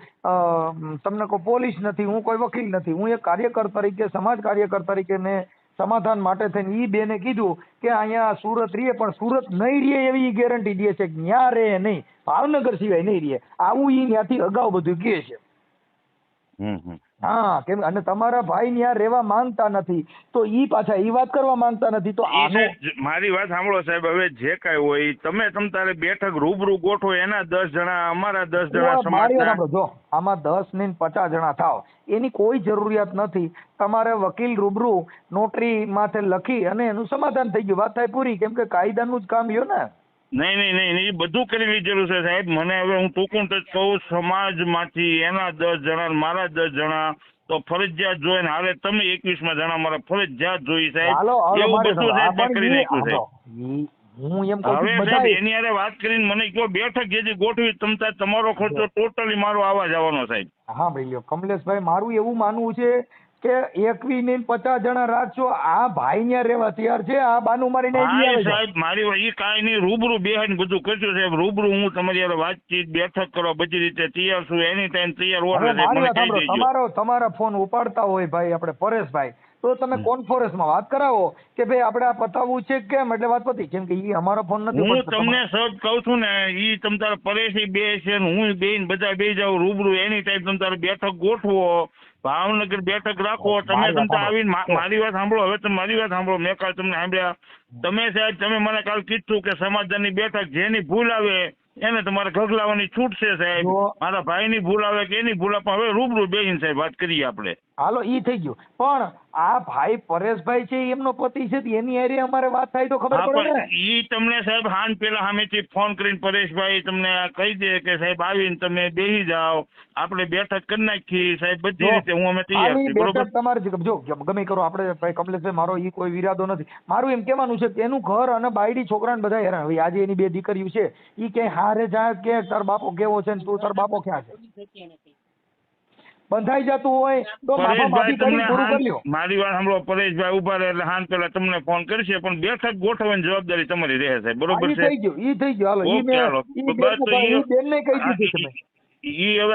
તમને કોઈ પોલીસ નથી, હું કોઈ વકીલ નથી, હું એક કાર્યકર તરીકે, સમાજ કાર્યકર તરીકે મેં સમાધાન માટે થઈને ઈ બેને કીધું કે અહીંયા સુરત રહીએ પણ સુરત નહીં રહીએ એવી ગેરંટી દે છે, ન્યા રહે નહીં, ભાવનગર સિવાય નહીં રહીએ, આવું ઈ ત્યાંથી અગાઉ બધું કહે છે. હા કેમ અને તમારા ભાઈ ત્યાં રહેવા માંગતા નથી તો ઈ પાછા ઈ વાત કરવા માંગતા નથી. તો મારી વાત સાંભળો સાહેબ, હવે જે કઈ હોય તમે તારે બેઠક રૂબરૂ ગોઠવો, એના 10 જણા અમારા 10 જણા સમાજના. જો આમાં 10 ને 50 જણા થાવ એની કોઈ જરૂરિયાત નથી. તમારે વકીલ રૂબરૂ નોટરી માથે લખી અને એનું સમાધાન થઈ ગયું, વાત થાય પૂરી. કેમ કે કાયદાનું જ કામ લ્યો ને. નહીં એ બધું કરી લીધેલું છે સાહેબ. મને હવે હું ટૂંકું તો કહું, સમાજમાંથી એના 10 જણા મારા 10 જણા તો ફરજિયાત જોઈએ ને. હાલે તમે 21માં જણા મારા ફરજિયાત જોઈ સાહેબ, એવું બધું સાહેબ કરી નાખ્યું છે. હું એમ હવે સાહેબ એની હારે વાત કરીને મને કયો બેઠક જેથી ગોઠવી તમતા તમારો ખર્ચો ટોટલી મારો આવવા જવાનો સાહેબ. હા ભાઈ કમલેશભાઈ, મારું એવું માનવું છે કે 21 ને 50 જણા રાખશો, આ ભાઈ ત્યાં રહેવા તૈયાર છે, આ બાનું મારીને સાહેબ મારી એ કાંઈ નહીં, રૂબરૂ બેહીને બધું કરશું સાહેબ. રૂબરૂ હું તમારી યાર વાતચીત બેઠક કરવા બધી રીતે તૈયાર છું, એની ટાઈમ તૈયાર હોય. તમારા ફોન ઉપાડતા હોય ભાઈ આપણે પરેશભાઈ, તો તમે કોન્ફરન્સમાં વાત કરાવો કે ભાઈ આપણે આ પતાવવું છે કેમ, એટલે વાત પતી. કેમ કે ઈ અમારો ફોન નથી હું પડતો. તમને સબ કહું છું ને, ઈ તમ તારે પરેશ બે છે ને હું બેન બધા બે જાવ રૂબરૂ એની ટાઈપ તમ તારે બેઠક ગોઠવો, ભાવનગર બેઠક રાખો. તમે તમ તારે આવીને મારી વાત સાંભળો. હવે તમે મારી વાત સાંભળો. મેં કાલ તમને સાંભળ્યા. તમે સાહેબ તમે મને કાલ કીધું કે સમાધાનની બેઠક જેની ભૂલ આવે એને તમારે ગગલાવાની છૂટ છે સાહેબ. મારા ભાઈની ભૂલ આવે કે એની ભૂલ આવે, પણ હવે રૂબરૂ બેસીને સાહેબ વાત કરીએ આપણે. હાલો ઈ થઈ ગયું, પણ આ ભાઈ પરેશભાઈ છે એમનો પતિ છે એની હારે અમારે વાત થાય તો ખબર હા, પડે પણ ને. ઈ તમને સાહેબ હાન પેલા સામેથી ફોન કરીને પરેશભાઈ તમને કહી દે કે સાહેબ આવીને તમે બેસી જાઓ, આપણે બેઠક કરી નાખી સાહેબ, બધી રીતે હું અમે તૈયાર આવી છીએ. બરોબર. બેઠક તમારે જો ગમે કરો, આપણે ભાઈ કમલેશભાઈ મારો ઈ કોઈ વિરાદો નથી. મારું એમ કહેવાનું છે કે એનું ઘર અને બાયડી છોકરાને બધા હેરાન. હવે આજે એની 2 દીકરીઓ છે, ઈ કે હારે જાય કે તાર બાપો કેવો છે ને તું તાર બાપો ક્યાં છે, બંધાઈ જતું હોય તો માફા માફી કરી પૂરું કરી લ્યો. મારી વાત સાંભળો. પરેશભાઈ ઉભા રહે એટલે હાન પેલા તમને ફોન કરશે, પણ બેઠક ગોઠવવાની જવાબદારી તમારી રહે સાહેબ. બરોબર ઈ છે. થઈ ગયું. હાલો ઓકે, હાલો. ઈ બેનને કહી દીધું તમે. ઈ હવે